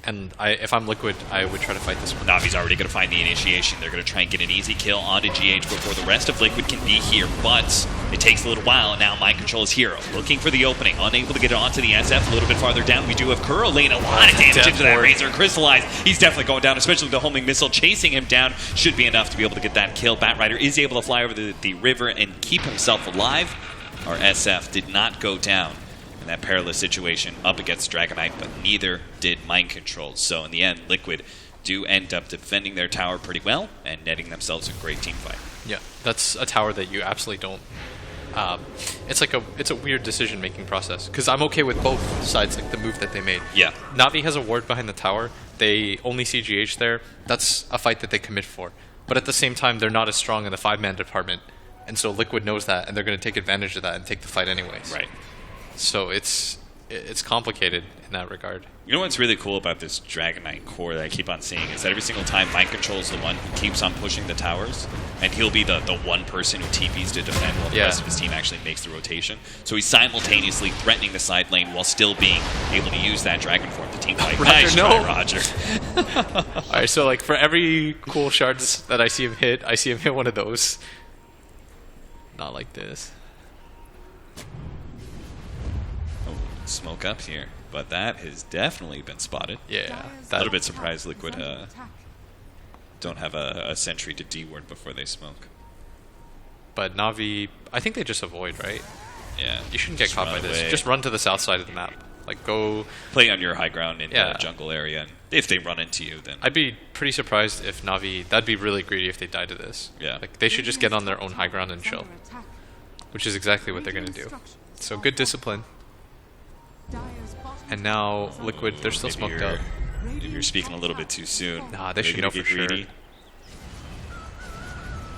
And if I'm Liquid, I would try to fight this one. Navi's already going to find the initiation. They're going to try and get an easy kill onto GH before the rest of Liquid can be here, but it takes a little while, and now Mind Control is hero. Looking for the opening, unable to get it onto the SF. A little bit farther down, we do have Kuro laying a lot of damage into that Razor. Crystallized, he's definitely going down, especially the homing missile chasing him down. Should be enough to be able to get that kill. Batrider is able to fly over the river and keep himself alive. Our SF did not go down in that perilous situation up against Dragonite, but neither did Mind Control. So in the end, Liquid do end up defending their tower pretty well and netting themselves a great team fight. Yeah, that's a tower that you absolutely don't. It's a weird decision-making process because I'm okay with both sides, like the move that they made. Yeah. Navi has a ward behind the tower. They only see GH there. That's a fight that they commit for. But at the same time, they're not as strong in the 5-man department, and so Liquid knows that, and they're going to take advantage of that and take the fight anyways. Right. So it's complicated in that regard. You know what's really cool about this Dragonite core that I keep on seeing is that every single time Mind Control is the one who keeps on pushing the towers, and he'll be the one person who TPs to defend while the rest of his team actually makes the rotation. So he's simultaneously threatening the side lane while still being able to use that Dragon Form to team fight. Roger, Nice no. try, Roger. Alright, so like for every cool shards that I see him hit, I see him hit one of those. Not like this. Smoke up here, but that has definitely been spotted. Yeah. A little bit surprised Liquid don't have a sentry to D-ward before they smoke. But Navi, I think they just avoid, right? Yeah. You shouldn't get Just caught run by this. away. Just run to the south side of the map. Like go. Play on your high ground in Yeah. the jungle area, and if they run into you, then I'd be pretty surprised if Navi. That'd be really greedy if they died to this. Yeah. Like they should just get on their own high ground and chill, which is exactly what they're gonna do. So good discipline. And now Liquid, they're still smoked out. Maybe you're speaking a little bit too soon. Nah, they should Maybe know to for get sure.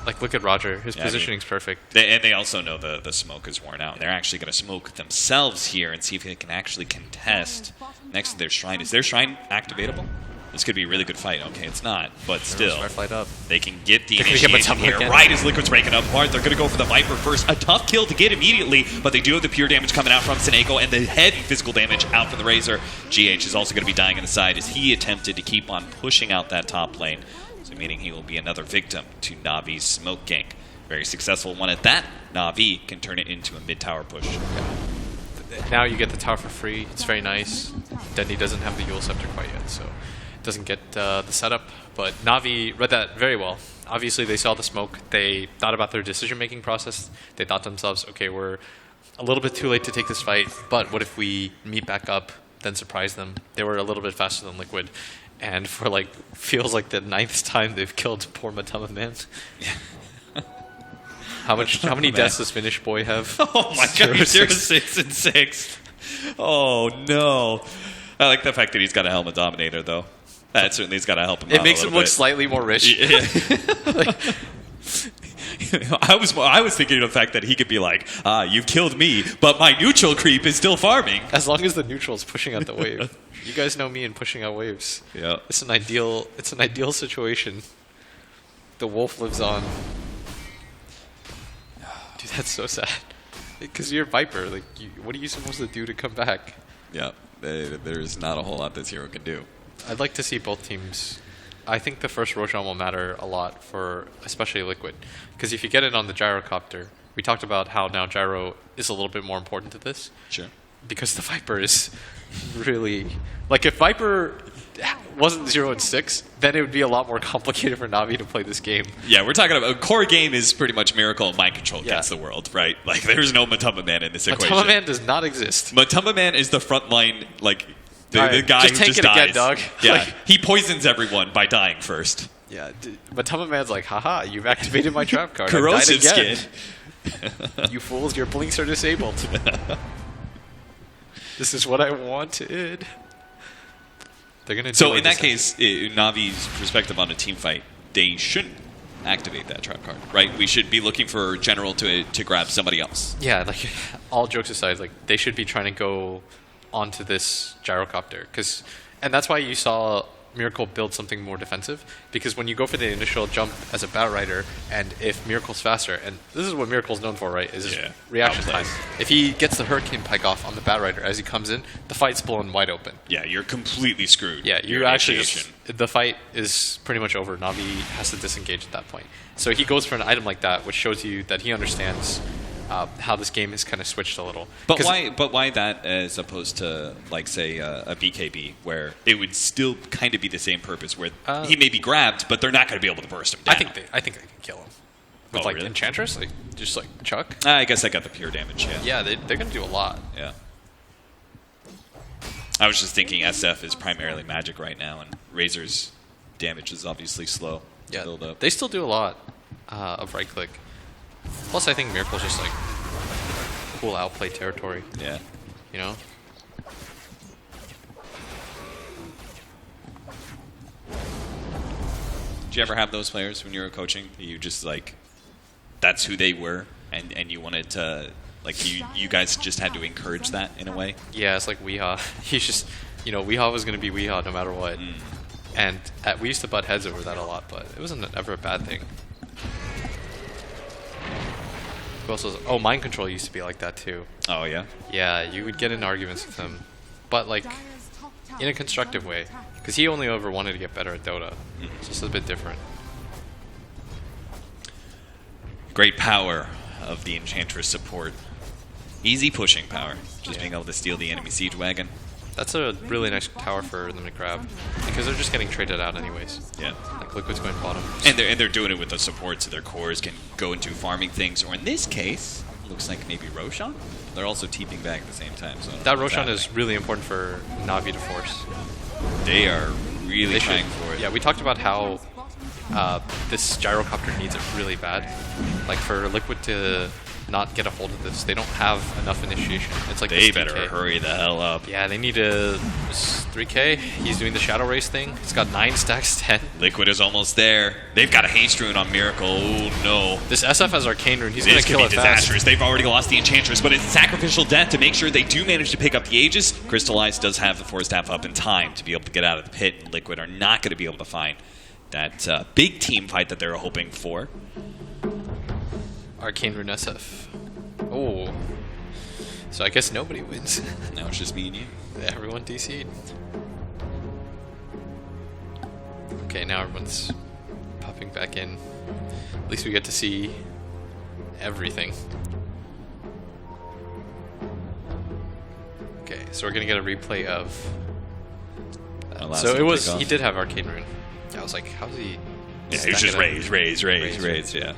Like, look at Roger. His Yeah, positioning's perfect. And they also know the smoke is worn out. They're actually going to smoke themselves here and see if they can actually contest next to their shrine. Is their shrine activatable? This could be a really good fight. Okay, it's not, but still. Smart fight up. They can get the They're gonna get initiation Matamba here. again. Right as Liquid's breaking up hard, they're going to go for the Viper first. A tough kill to get immediately, but they do have the pure damage coming out from Seneko and the heavy physical damage out from the Razor. GH is also going to be dying on the side as he attempted to keep on pushing out that top lane. So meaning he will be another victim to Navi's smoke gank. Very successful one at that. Navi can turn it into a mid-tower push. Now you get the tower for free. It's very nice. Dendy doesn't have the Yule Scepter quite yet, so doesn't get the setup. But Navi read that very well. Obviously, they saw the smoke. They thought about their decision-making process. They thought to themselves, okay, we're a little bit too late to take this fight, but what if we meet back up, then surprise them? They were a little bit faster than Liquid. And for, like, feels like the 9th time they've killed poor Matama Man. How many deaths does Finnish boy have? Oh my god, 0-6 and 6. Oh no. I like the fact that he's got a Helmet Dominator though. That certainly has got to help him out. It makes a him little look bit. slightly more rich. I was thinking of the fact that he could be like, you've killed me, but my neutral creep is still farming. As long as the neutral is pushing out the wave. You guys know me in pushing out waves. Yeah. It's an ideal situation. The wolf lives on. Dude, that's so sad. Because you're Viper. Like, what are you supposed to do to come back? Yeah. There's not a whole lot this hero can do. I'd like to see both teams. I think the first Roshan will matter a lot for especially Liquid. Because if you get it on the gyrocopter, we talked about how now gyro is a little bit more important to this. Sure. Because the Viper is really... Like, if Viper wasn't 0-6, then it would be a lot more complicated for Navi to play this game. Yeah, we're talking about a core game is pretty much Miracle and Mind Control against Yeah. the world, right? Like, there's no Matamba Man in this equation. Matama Man does not exist. Matamba Man is the front line, like, the Alright, guy just who tank just it again, dies. dog. Yeah, Like- he poisons everyone by dying first. Yeah, Matama Man's like, haha, you've activated my trap card. I died Corrosive again. skin. You fools, your blinks are disabled. This is what I wanted. They're gonna. So delay in that this. case, Navi's perspective on a team fight, they shouldn't activate that trap card, right? We should be looking for General to grab somebody else. Yeah, like all jokes aside, like they should be trying to go onto this gyrocopter, and that's why you saw Miracle build something more defensive, because when you go for the initial jump as a Batrider, and if Miracle's faster, and this is what Miracle's known for, right, is his Yeah, reaction outplays. time. If he gets the Hurricane Pike off on the Batrider as he comes in, the fight's blown wide open. Yeah, you're completely screwed. Yeah, Your you actually initiation. the fight is pretty much over. Navi has to disengage at that point. So he goes for an item like that, which shows you that he understands how this game has kind of switched a little. But 'Cause- why? But why that as opposed to like say a BKB, where it would still kind of be the same purpose, where he may be grabbed, but they're not going to be able to burst him down. I think they can kill him with Oh, like really? Enchantress, like just like Chuck. I guess I got the pure damage. Yeah. Yeah, they're gonna do a lot. Yeah. I was just thinking SF is primarily magic right now, and Razor's damage is obviously slow to build up. They still do a lot of right click. Plus, I think Miracle's just like cool outplay territory. Yeah. You know. Did you ever have those players when you were coaching? You just like, that's who they were, and you wanted to, like, you guys just had to encourage that in a way? Yeah, it's like Weehaw. He's just, Weehaw was going to be Weehaw no matter what. And we used to butt heads over that a lot, but it wasn't ever a bad thing. Who else was, Mind Control used to be like that too. Oh, yeah? Yeah, you would get in arguments with him, but like in a constructive way, because he only ever wanted to get better at Dota. It's just a bit different. Great power of the Enchantress support. Easy pushing power. Just being able to steal the enemy siege wagon. That's a really nice tower for them to grab, because they're just getting traded out anyways. Yeah. Like Liquid's going bottom. And they're doing it with the support, so their cores can go into farming things, or in this case, looks like maybe Roshan? They're also TPing back at the same time. So I don't That know what's Roshan is happening. really important for Navi to force. They are really They trying should- for it. Yeah, we talked about how this gyrocopter needs it really bad. Like for Liquid to not get a hold of this. They don't have enough initiation. It's like They this better 3K. hurry the hell up. Yeah, they need a 3K. He's doing the Shadow Race thing. He's got 9 stacks, 10. Liquid is almost there. They've got a haste rune on Miracle. Oh no. This SF has Arcane Rune. He's going This to could kill be it fast. disastrous. They've already lost the Enchantress, but it's sacrificial death to make sure they do manage to pick up the Aegis. Crystallize does have the Force Staff up in time to be able to get out of the pit, and Liquid are not going to be able to find that big team fight that they were hoping for. Arcane Rune SF. Oh. So I guess nobody wins. Now it's just me and you. Everyone DC'd. Okay, now everyone's popping back in. At least we get to see everything. Okay, so we're gonna get a replay of. So it was. He did have Arcane Rune. I was like, how's he? Yeah, he was just raise, yeah.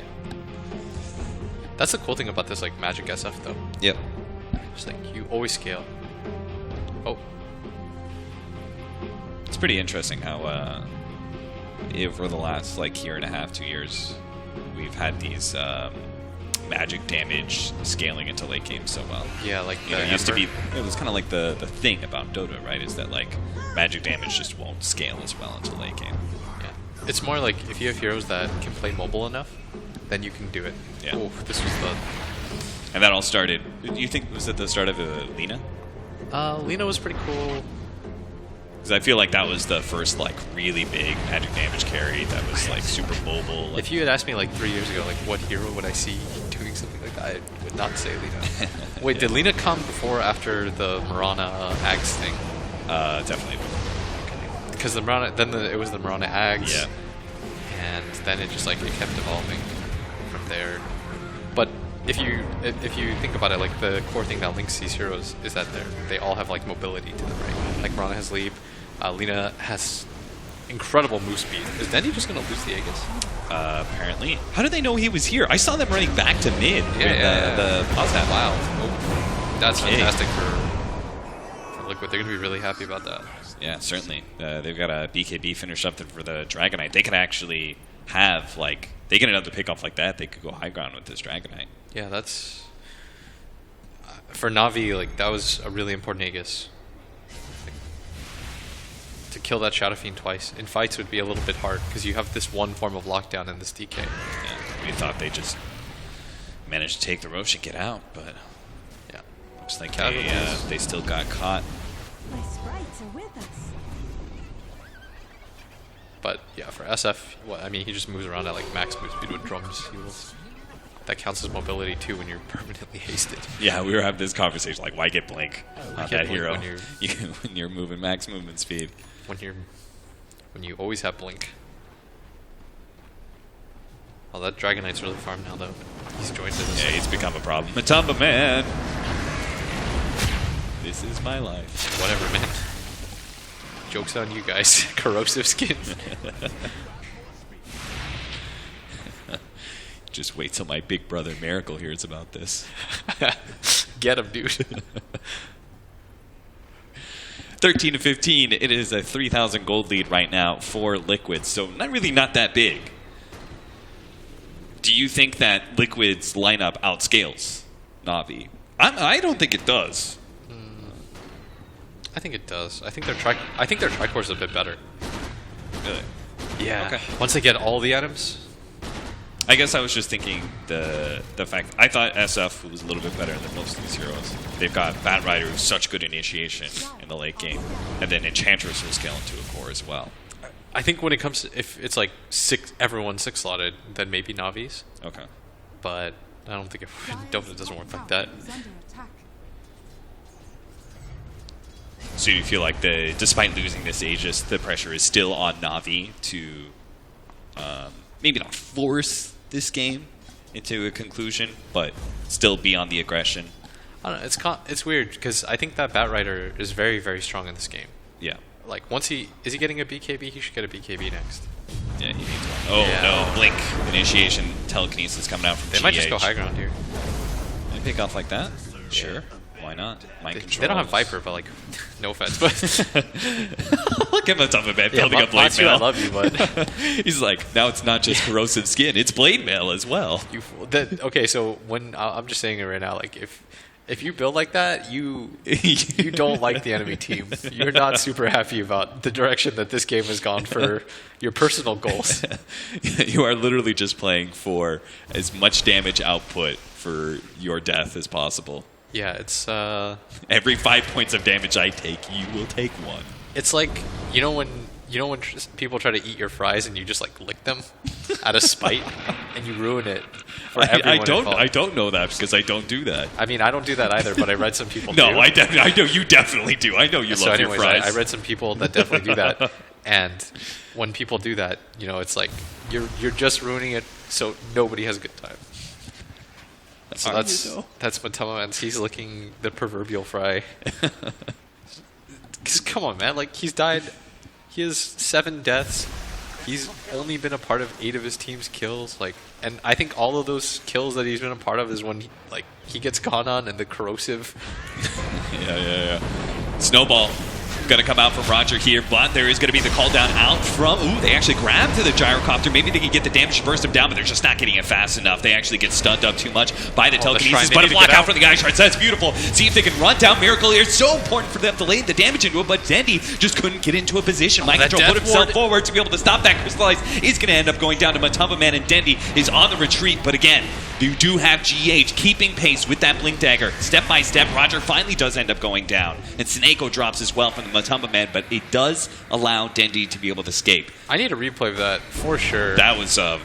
That's the cool thing about this, like Magic SF though. Yep. Just like you always scale. Oh. It's pretty interesting how over the last like year and a half, 2 years, we've had these magic damage scaling into late game so well. Yeah, like You know, it used to be, it was kind of like the thing about Dota, right? Is that like magic damage just won't scale as well into late game. Yeah. It's more like if you have heroes that can play mobile enough, then you can do it. Yeah. Ooh, this was the. And that all started. Do you think was at the start of Lina? Lina was pretty cool. Because I feel like that was the first like really big magic damage carry that was like super mobile. Like, If you had asked me like 3 years ago, like what hero would I see doing something like that, I would not say Lina. Wait, did Lina come before or after the Mirana Ags thing? Definitely. Because the Mirana, then it was the Mirana Ags. Yeah. And then it just like it kept evolving from there. But if you think about it, like the core thing that links these heroes is that they all have like mobility to the right. Like Mirana has leap, Lina has incredible move speed. Is Dendy just gonna lose the Aegis? Apparently. How did they know he was here? I saw them running back to mid. The Poznan. Wow. Oh, that's fantastic for Liquid. They're gonna be really happy about that. Yeah, certainly. They've got a BKB finish up for the Dragonite. They can actually have, like, they get another pick off like that. They could go high ground with this Dragonite. Yeah, that's... for Na'Vi, like, that was a really important Aegis. Like, to kill that Shadow Fiend twice in fights would be a little bit hard, because you have this one form of lockdown and this DK. Yeah, we thought they just managed to take the Roche and get out, but Yeah. looks like Casualties. they still got caught. My sprites are with us. But yeah, for SF, well, I mean, he just moves around at like max move speed with drums. That counts as mobility too when you're permanently hasted. Yeah, we were having this conversation, like, why get Blink on get that Blink hero when when you're moving max movement speed? When you always have blink. Oh, that Dragonite's really farmed now though. He's joined to this. Yeah, he's become a problem. Matumba, man! This is my life. Whatever, man. Joke's on you guys. Corrosive skin. Just wait till my big brother Miracle hears about this. Get him, dude. 13 to 15. It is a 3,000 gold lead right now for Liquid, so not that big. Do you think that Liquid's lineup outscales Na'Vi? I don't think it does. I think it does. I think their tricore's a bit better. Really? Yeah. Okay. Once they get all the items. I guess I was just thinking the fact I thought SF was a little bit better than most of these heroes. They've got Bat Rider who's such good initiation in the late game, and then Enchantress will scale into a core as well. I think when it comes to, if it's like everyone 6 slotted, then maybe Na'Vis. Okay. But I don't think Dota doesn't work like that. So you feel like despite losing this Aegis, the pressure is still on Na'Vi to maybe not force this game into a conclusion, but still be on the aggression. I don't know. It's weird because I think that Bat Rider is very, very strong in this game. Yeah. Like once is he getting a BKB? He should get a BKB next. Yeah, he needs one. Oh Yeah. no, Blink initiation telekinesis coming out from They GH. might just go high ground here. They pick off like that? Sure. Why Why not? Mind control. They don't have Viper, but like, no offense, but Look at Matamba Man yeah, building up Blade Matsu, I Mail. love you, but He's like, now it's not just corrosive skin, it's Blade Mail as well. you okay. So when I'm just saying it right now, like if you build like that, you don't like the enemy team. You're not super happy about the direction that this game has gone for your personal goals. You are literally just playing for as much damage output for your death as possible. Yeah, it's Every 5 points of damage I take, you will take one. it's like when people try to eat your fries and you just like lick them out of spite and you ruin it for everyone involved. I don't know that because I don't do that. I mean, I don't do that either, but I read some people No, do. I know you definitely do. I know you So love anyways, your fries. I read some people that definitely do that. And when people do that, it's like you're just ruining it so nobody has a good time. So that's what Tamaman's. He's licking the proverbial fry. 'Cause come on, man! Like he's died. He has 7 deaths. He's only been a part of 8 of his team's kills. Like, and I think all of those kills that he's been a part of is when he gets gone on and the corrosive. Yeah. Snowball going to come out from Roger here, but there is going to be the call down out from... Ooh, they actually grab to the gyrocopter. Maybe they can get the damage to burst him down, but they're just not getting it fast enough. They actually get stunned up too much by the telekinesis, but a block out from the Ice Shards. That's beautiful. See if they can run down Miracle here. It's so important for them to lay the damage into it, but Dendy just couldn't get into a position. Mind Control put himself forward to be able to stop that Crystallize. He's going to end up going down to Matumba Man, and Dendy is on the retreat, but again, you do have GH keeping pace with that Blink Dagger. Step by step, Roger finally does end up going down, and Snako drops as well from the Matumba Man, but it does allow Dendy to be able to escape. I need a replay of that for sure. That was a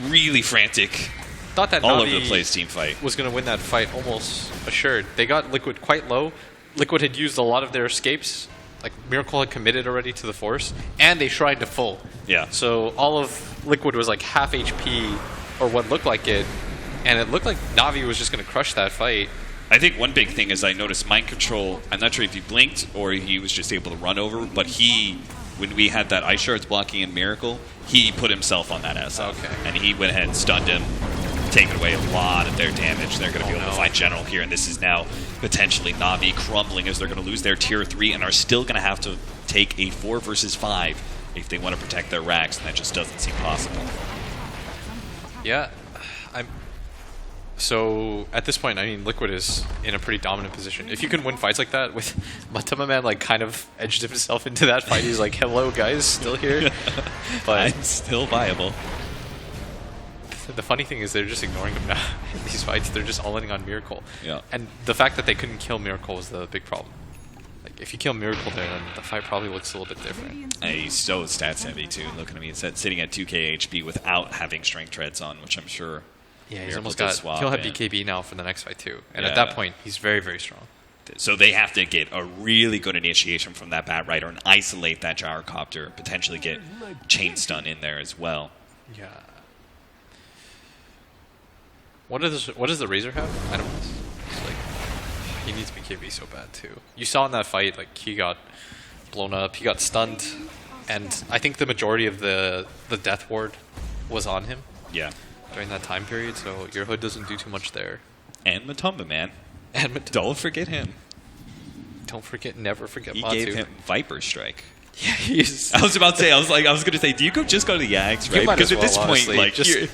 really frantic, Thought that all Navi over the place team fight. was going to win that fight almost assured. They got Liquid quite low. Liquid had used a lot of their escapes. Like Miracle had committed already to the Force, and they shrined to full. Yeah. So all of Liquid was like half HP, or what looked like it, and it looked like Navi was just going to crush that fight. I think one big thing is I noticed Mind Control, I'm not sure if he blinked or he was just able to run over, but when we had that Ice Shards blocking in Miracle, he put himself on that SF. Okay. And he went ahead and stunned him, taking away a lot of their damage. They're going to be able to find General here, and this is now potentially Navi crumbling as they're going to lose their Tier 3 and are still going to have to take a 4 versus 5 if they want to protect their racks, and that just doesn't seem possible. Yeah, So at this point, I mean, Liquid is in a pretty dominant position. If you can win fights like that, with Matuma Man like kind of edged himself into that fight, he's like, "Hello, guys, still here." But I'm still viable. the funny thing is, they're just ignoring him now in these fights. They're just all in on Miracle. Yeah. And the fact that they couldn't kill Miracle was the big problem. Like, if you kill Miracle there, then the fight probably looks a little bit different. And he's so stats heavy too. Looking at me, it's sitting at 2k HP without having strength treads on, which I'm sure. Yeah, he's Miracle almost did got. swap He'll have in. BKB now for the next fight too. And Yeah. at that point, he's very, very strong. So they have to get a really good initiation from that Bat Rider and isolate that gyrocopter, potentially get chain stun in there as well. Yeah. What does the Razor have? I don't know. It's like, he needs BKB so bad too. You saw in that fight, like, he got blown up, he got stunned, and I think the majority of the death ward was on him Yeah. during that time period, so your hood doesn't do too much there. And Matumba Man. And Don't forget him. don't forget, never forget He Matsu. gave him Viper Strike. Yeah, he's... I was about to say, I was going to say, do you just go to the Yags, You right? might Because as at this well, point, honestly. like, Just you're-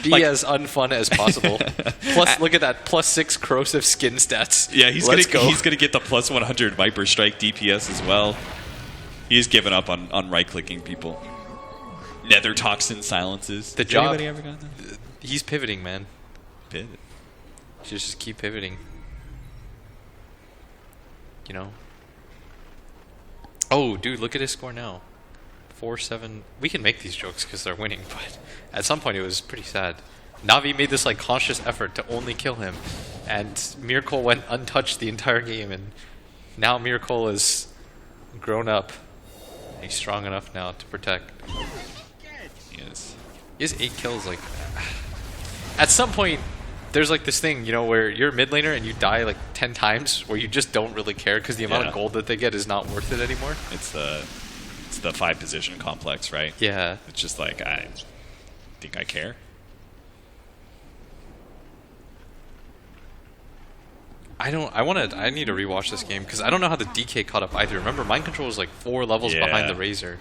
Be like- as unfun as possible. Plus, look at that, +6 corrosive skin stats. yeah, he's Let's gonna go. get the plus 100 Viper Strike DPS as well. He's given up on right clicking people. Nether toxin silences. The Has job- anybody ever got that? He's pivoting, man. Pivot. Just keep pivoting. You know? Oh, dude, look at his score now. 4-7. We can make these jokes because they're winning, but at some point it was pretty sad. Navi made this like conscious effort to only kill him, and Miracle went untouched the entire game, and now Miracle is grown up. He's strong enough now to protect. Yes. He has 8 kills. Like, at some point, there's like this thing, you know, where you're a mid laner and you die like 10 times, where you just don't really care because the amount of gold that they get is not worth it anymore. It's the 5 position complex, right? Yeah. It's just like, I think I care. I need to rewatch this game because I don't know how the DK caught up either. Remember, Mind Control was like 4 levels behind the Razor.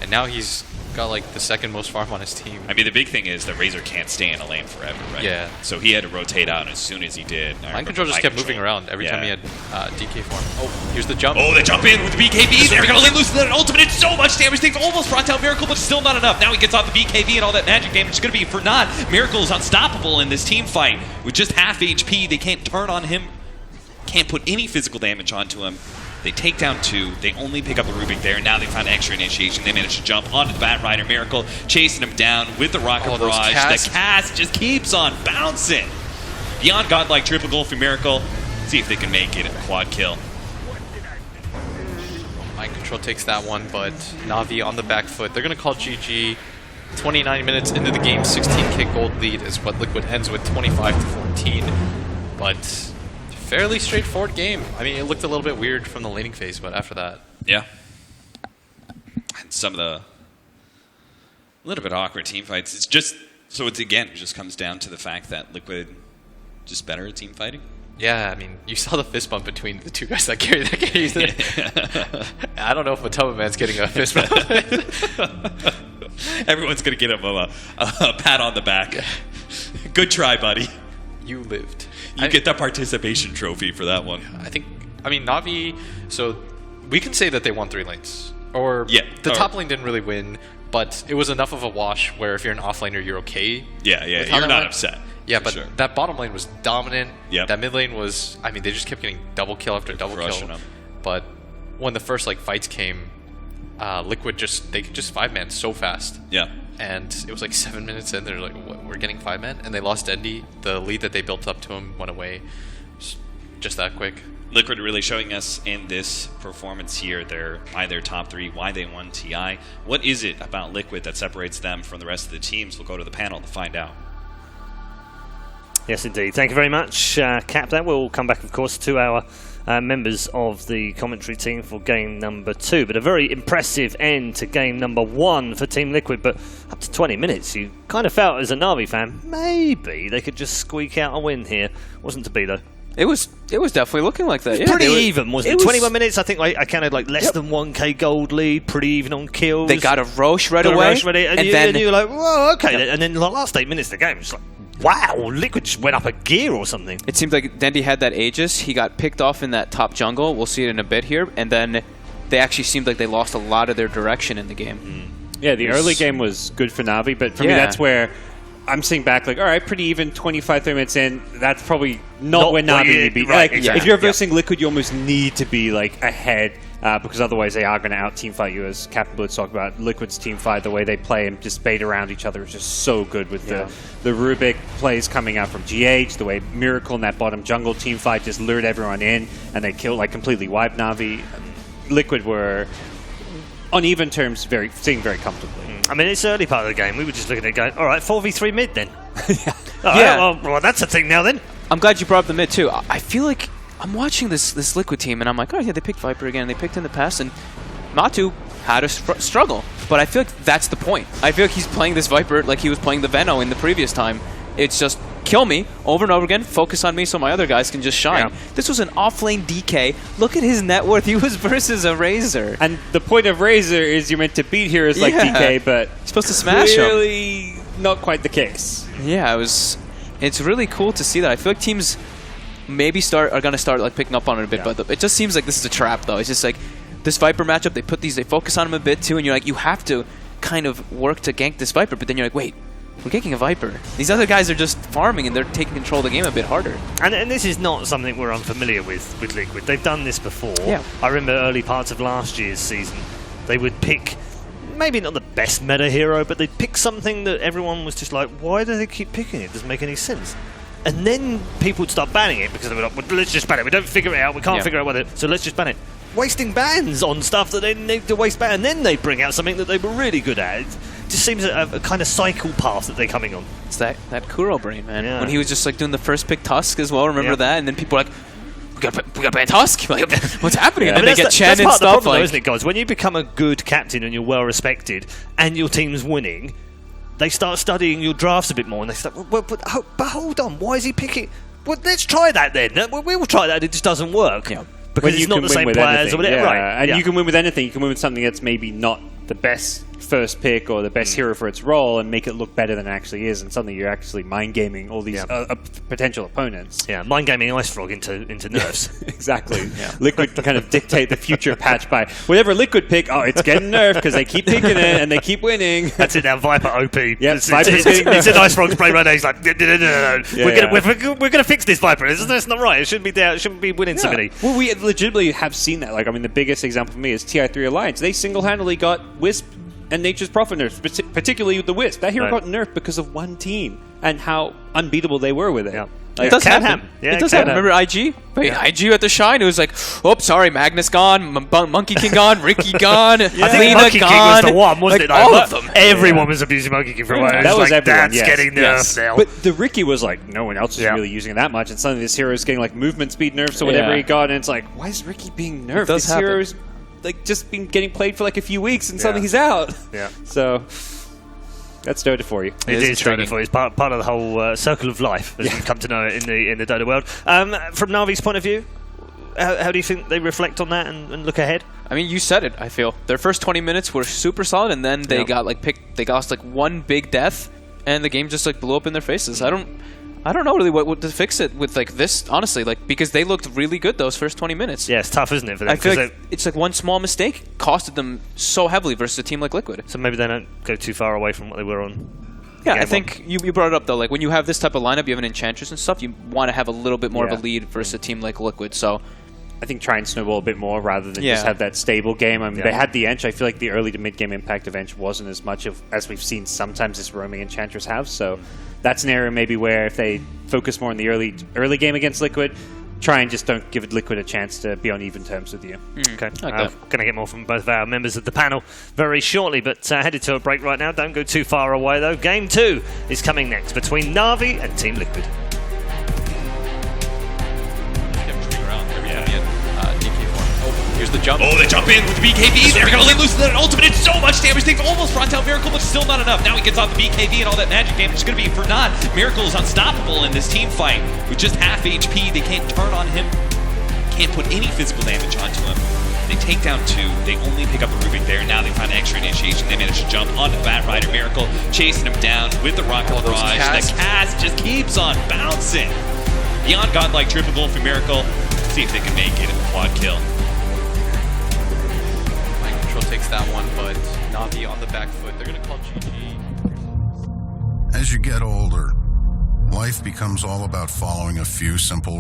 And now he's got like the second most farm on his team. I mean, the big thing is the Razor can't stay in a lane forever, right? Yeah. So he had to rotate out as soon as he did. Mind Control just kept moving around every time he had DK form. Oh, here's the jump. Oh, they jump in with the BKB. They're going to let loose that ultimate. It's so much damage. They've almost brought down Miracle, but still not enough. Now he gets off the BKB and all that magic damage is going to be for naught. Miracle is unstoppable in this team fight. With just half HP, they can't turn on him. Can't put any physical damage onto him. They take down 2. They only pick up the Rubik there. Now they find extra initiation. They manage to jump onto the Bat Rider. Miracle chasing him down with the Rocket Barrage. The cast just keeps on bouncing. Beyond godlike triple goal for Miracle. See if they can make it a quad kill. Mind Control takes that one, but Na'Vi on the back foot. They're going to call GG. 29 minutes into the game, 16k gold lead is what Liquid ends with, 25 to 14. But fairly straightforward game. I mean, it looked a little bit weird from the laning phase, but after that... Yeah. And some of the little bit awkward team fights. It's just... So it's, again, it just comes down to the fact that Liquid just better at team fighting. Yeah, I mean, you saw the fist bump between the 2 guys that carry that case. I don't know if Matoma Man's getting a fist bump. Everyone's going to get him a pat on the back. Good try, buddy. You lived. You get the participation trophy for that one. I mean, Na'Vi, so we can say that they won 3 lanes. Or the top lane didn't really win, but it was enough of a wash where if you're an offlaner, you're okay. Yeah, you're not upset. Yeah, but that bottom lane was dominant. Yep. That mid lane was, I mean, they just kept getting double kill after double kill. But when the first like fights came, Liquid they could just 5-man so fast. Yeah. And it was like 7 minutes in, they're like, what, we're getting 5-man? And they lost Dendy. The lead that they built up to him went away just that quick. Liquid really showing us in this performance here why they're top 3, why they won TI. What is it about Liquid that separates them from the rest of the teams? We'll go to the panel to find out. Yes, indeed. Thank you very much, Cap. That will come back, of course, to our members of the commentary team for game number 2. But a very impressive end to game number 1 for Team Liquid. But up to 20 minutes, you kind of felt as a Na'Vi fan, maybe they could just squeak out a win here. Wasn't to be, though. It was definitely looking like that. It was pretty even, wasn't it? 21 minutes, I think I counted like less than 1k gold lead, pretty even on kills. They got a Roche right away. And you were like, whoa, okay. And then the last 8 minutes of the game, it's like, wow, Liquid just went up a gear or something. It seemed like Dendy had that Aegis. He got picked off in that top jungle. We'll see it in a bit here. And then they actually seemed like they lost a lot of their direction in the game. Yeah, the early game was good for Na'Vi, but for me that's where I'm sitting back like, all right, pretty even, 25, 30 minutes in. That's probably not where Na'Vi need to be. Right, like, if you're versing Liquid, you almost need to be like ahead because otherwise they are going to out-team fight you, as Captain Blitz talked about. Liquid's team fight, the way they play and just bait around each other is just so good with the Rubik plays coming out from GH, the way Miracle in that bottom jungle team fight just lured everyone in and they killed, like completely wiped Na'Vi. Liquid were on even terms, seeing very comfortably. I mean, it's the early part of the game. We were just looking at it going, all right, 4v3 mid then. Well, that's a thing now then. I'm glad you brought up the mid too. I feel like I'm watching this Liquid team and I'm like, oh yeah, they picked Viper again. They picked in the past and Matu had a struggle. But I feel like that's the point. I feel like he's playing this Viper like he was playing the Veno in the previous time. It's just kill me over and over again, focus on me so my other guys can just shine. Yeah. This was an off-lane DK. Look at his net worth. He was versus a Razor. And the point of Razor is you're meant to beat heroes like DK, but you're supposed to smash really not quite the case. Yeah, it's really cool to see that. I feel like teams maybe are going to start like picking up on it a bit, but it just seems like this is a trap though. It's just like this Viper matchup, they focus on him a bit too, and you're like, you have to kind of work to gank this Viper, but then you're like, wait, we're ganking a Viper. These other guys are just farming and they're taking control of the game a bit harder. And this is not something we're unfamiliar with Liquid. They've done this before. Yeah. I remember early parts of last year's season, they would pick, maybe not the best meta hero, but they'd pick something that everyone was just like, why do they keep picking it? It doesn't make any sense. And then people would start banning it because they were like, well, let's just ban it. We don't figure it out. We can't figure out what it is, so let's just ban it. Wasting bans on stuff that they need to waste ban, and then they bring out something that they were really good at. It just seems a kind of cycle path that they're coming on. It's that Kuro brain, man. Yeah. When he was just like doing the first pick Tusk as well, remember that? And then people are like, we got ban Tusk? Like, what's happening? And then they get Chen and stuff. That's part of the problem, like, though, isn't it, guys? When you become a good captain and you're well respected and your team's winning, they start studying your drafts a bit more and they start, but hold on, why is he picking? well, let's try that then. We will try that. It just doesn't work. Yeah. Because When it's not the same players or whatever. yeah. Right. And yeah. you can win with anything. You can win with something that's maybe not the best first pick or the best hero for its role and make it look better than it actually is, and something you're actually mind gaming all these potential opponents. Yeah, mind gaming Ice Frog into nerfs. Exactly. Liquid can kind of dictate the future patch by whatever Liquid pick. Oh, it's getting nerfed because they keep picking it and they keep winning. That's it now, Viper OP. Yep, It's an Ice Frog's play right now. He's like, no. Yeah, We're gonna fix this Viper. That's not right. It shouldn't be there. It shouldn't be winning so many. Well, we legitimately have seen that. Like, I mean, the biggest example for me is TI3 Alliance. They single-handedly got Wisp and Nature's Prophet nerfed, particularly with the Wisp. That hero got nerfed because of one team and how unbeatable they were with it. Yeah. Like, It does can happen. happen. Yeah, it does it can happen. Remember IG? Wait, IG at the Shine? It was like, oh, sorry, Magnus gone, Monkey King gone, Ricky gone, I think Lena Monkey King was gone. the one, wasn't Like, it? all Though? of them. Everyone was abusing Monkey King for a while. That was like, everyone, that's yes. getting nerfed now. But the Ricky was like, no one else is Yeah. really using it that much, and suddenly this hero is getting like movement speed nerfs or whatever he got, and it's like, why is Ricky being nerfed? does This happen. hero's like just been getting played for like a few weeks, and suddenly he's out. Yeah. So that's Dota for you. It is intriguing. Dota. It's part of the whole circle of life, as we've come to know it in the Dota world. From Navi's point of view, how do you think they reflect on that and look ahead? I mean, you said it, I feel. Their first 20 minutes were super solid, and then they got like picked. They got like one big death, and the game just like blew up in their faces. I don't know really what to fix it with like this, honestly, like because they looked really good those first 20 minutes. Yeah, it's tough, isn't it, for them? I feel 'Cause like it's like one small mistake costed them so heavily versus a team like Liquid. so maybe they don't go too far away from what they were on. Yeah, game I think you brought it up though. Like when you have this type of lineup, you have an Enchantress and stuff. You want to have a little bit more of a lead versus a team like Liquid. So I think try and snowball a bit more rather than Yeah. just have that stable game. I mean, Yeah. they had the Ench. I feel like the early to mid game impact of Ench wasn't as much as we've seen sometimes this roaming Enchantress have. So that's an area maybe where if they focus more on the early game against Liquid, try and just don't give Liquid a chance to be on even terms with you. Okay, Like going that. to get more from both of our members of the panel very shortly, but headed to a break right now. Don't go too far away though. Game 2 is coming next between Na'Vi and Team Liquid. here's the jump. Oh, they jump in with the BKB. They're going to let loose that ultimate. It's so much damage. They've almost brought down Miracle, but still not enough. Now he gets off the BKB and all that magic damage is going to be for naught. Miracle is unstoppable in this team fight. With just half HP, they can't turn on him. Can't put any physical damage onto him. They take down 2. They only pick up the Rubik there. Now they find extra initiation. They manage to jump onto Bat Rider Miracle, chasing him down with the Rocket Barrage. The cast just keeps on bouncing. Beyond godlike triple goal for Miracle. See if they can make it a quad kill. Mind Control takes that one, but Na'Vi on the back foot. They're going to call GG. As you get older, life becomes all about following a few simple